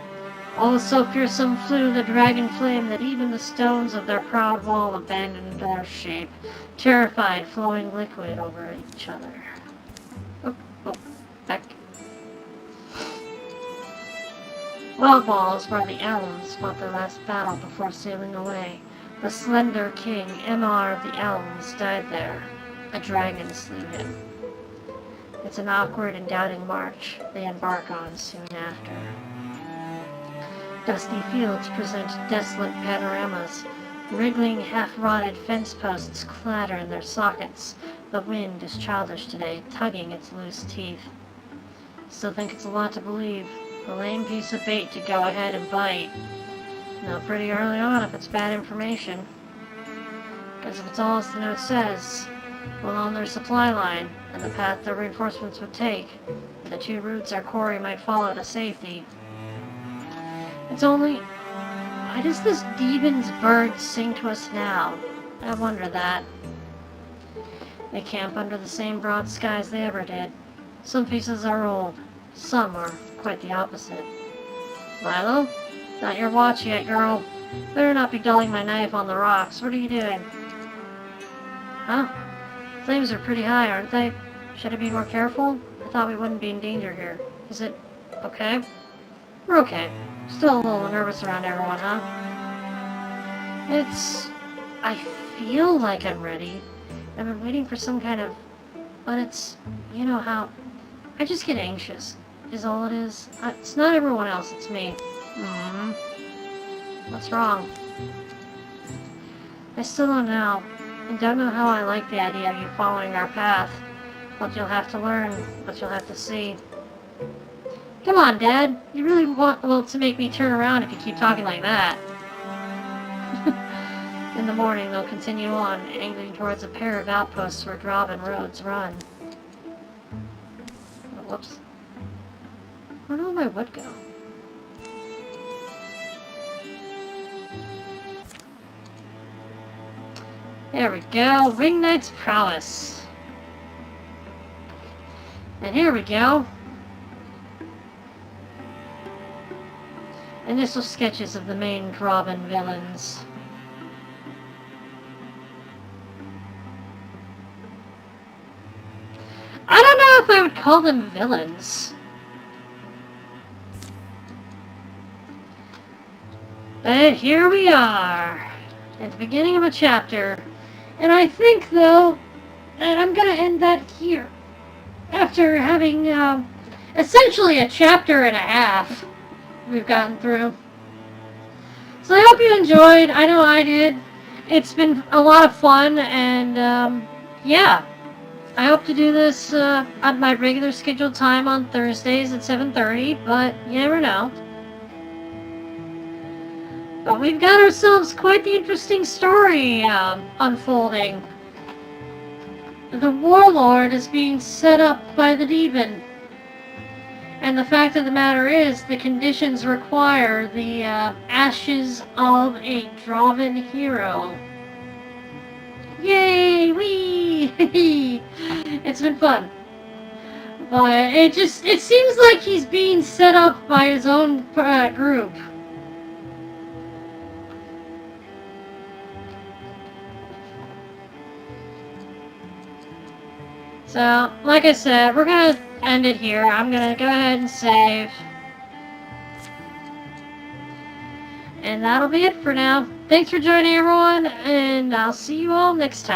[SPEAKER 2] Oh, so fearsome flew the dragon flame that even the stones of their proud wall abandoned their shape, terrified, flowing liquid over each other. Oh, back. Wellball is where the Elms fought their last battle before sailing away. The slender king, Mr. of the Elms, died there. A dragon slew him. It's an awkward and doubting march they embark on soon after. Dusty fields present desolate panoramas. Wriggling, half-rotted fence posts clatter in their sockets. The wind is childish today, tugging its loose teeth. Still think it's a lot to believe. A lame piece of bait to go ahead and bite. Now pretty early on if it's bad information. Because if it's all as the note says, well on their supply line, and the path their reinforcements would take, and the two routes our quarry might follow to safety. It's only... why does this Demon's bird sing to us now? I wonder that. They camp under the same broad skies they ever did. Some pieces are old, some are quite the opposite. Milo? Not your watch yet, girl. Better not be dulling my knife on the rocks. What are you doing? Huh? Flames are pretty high, aren't they? Should I be more careful? I thought we wouldn't be in danger here. Is it okay? We're okay. Still a little nervous around everyone, huh? I feel like I'm ready. I've been waiting for some kind of... but it's... you know how... I just get anxious, is all it is. It's not everyone else, it's me. What's wrong? I still don't know. I don't know how I like the idea of you following our path. What you'll have to learn, what you'll have to see. Come on, Dad. You really want to make me turn around if you keep talking like that. In the morning, they'll continue on, angling towards a pair of outposts where Drauven roads run. Oh, whoops. I don't know where my wood go. There we go. Ring Knight's Prowess. And here we go. Initial sketches of the main Drauven villains. I don't know if I would call them villains. But here we are, at the beginning of a chapter. And I think, though, that I'm going to end that here. After having, essentially a chapter and a half we've gotten through. So I hope you enjoyed. I know I did. It's been a lot of fun, and, yeah. I hope to do this at my regular scheduled time on Thursdays at 7:30, but you never know. But we've got ourselves quite the interesting story unfolding. The Warlord is being set up by the Demon. And the fact of the matter is, the conditions require the ashes of a Drauven hero. Yay! Whee! It's been fun. But it seems like he's being set up by his own group. So, like I said, we're gonna end it here. I'm gonna go ahead and save. And that'll be it for now. Thanks for joining, everyone, and I'll see you all next time.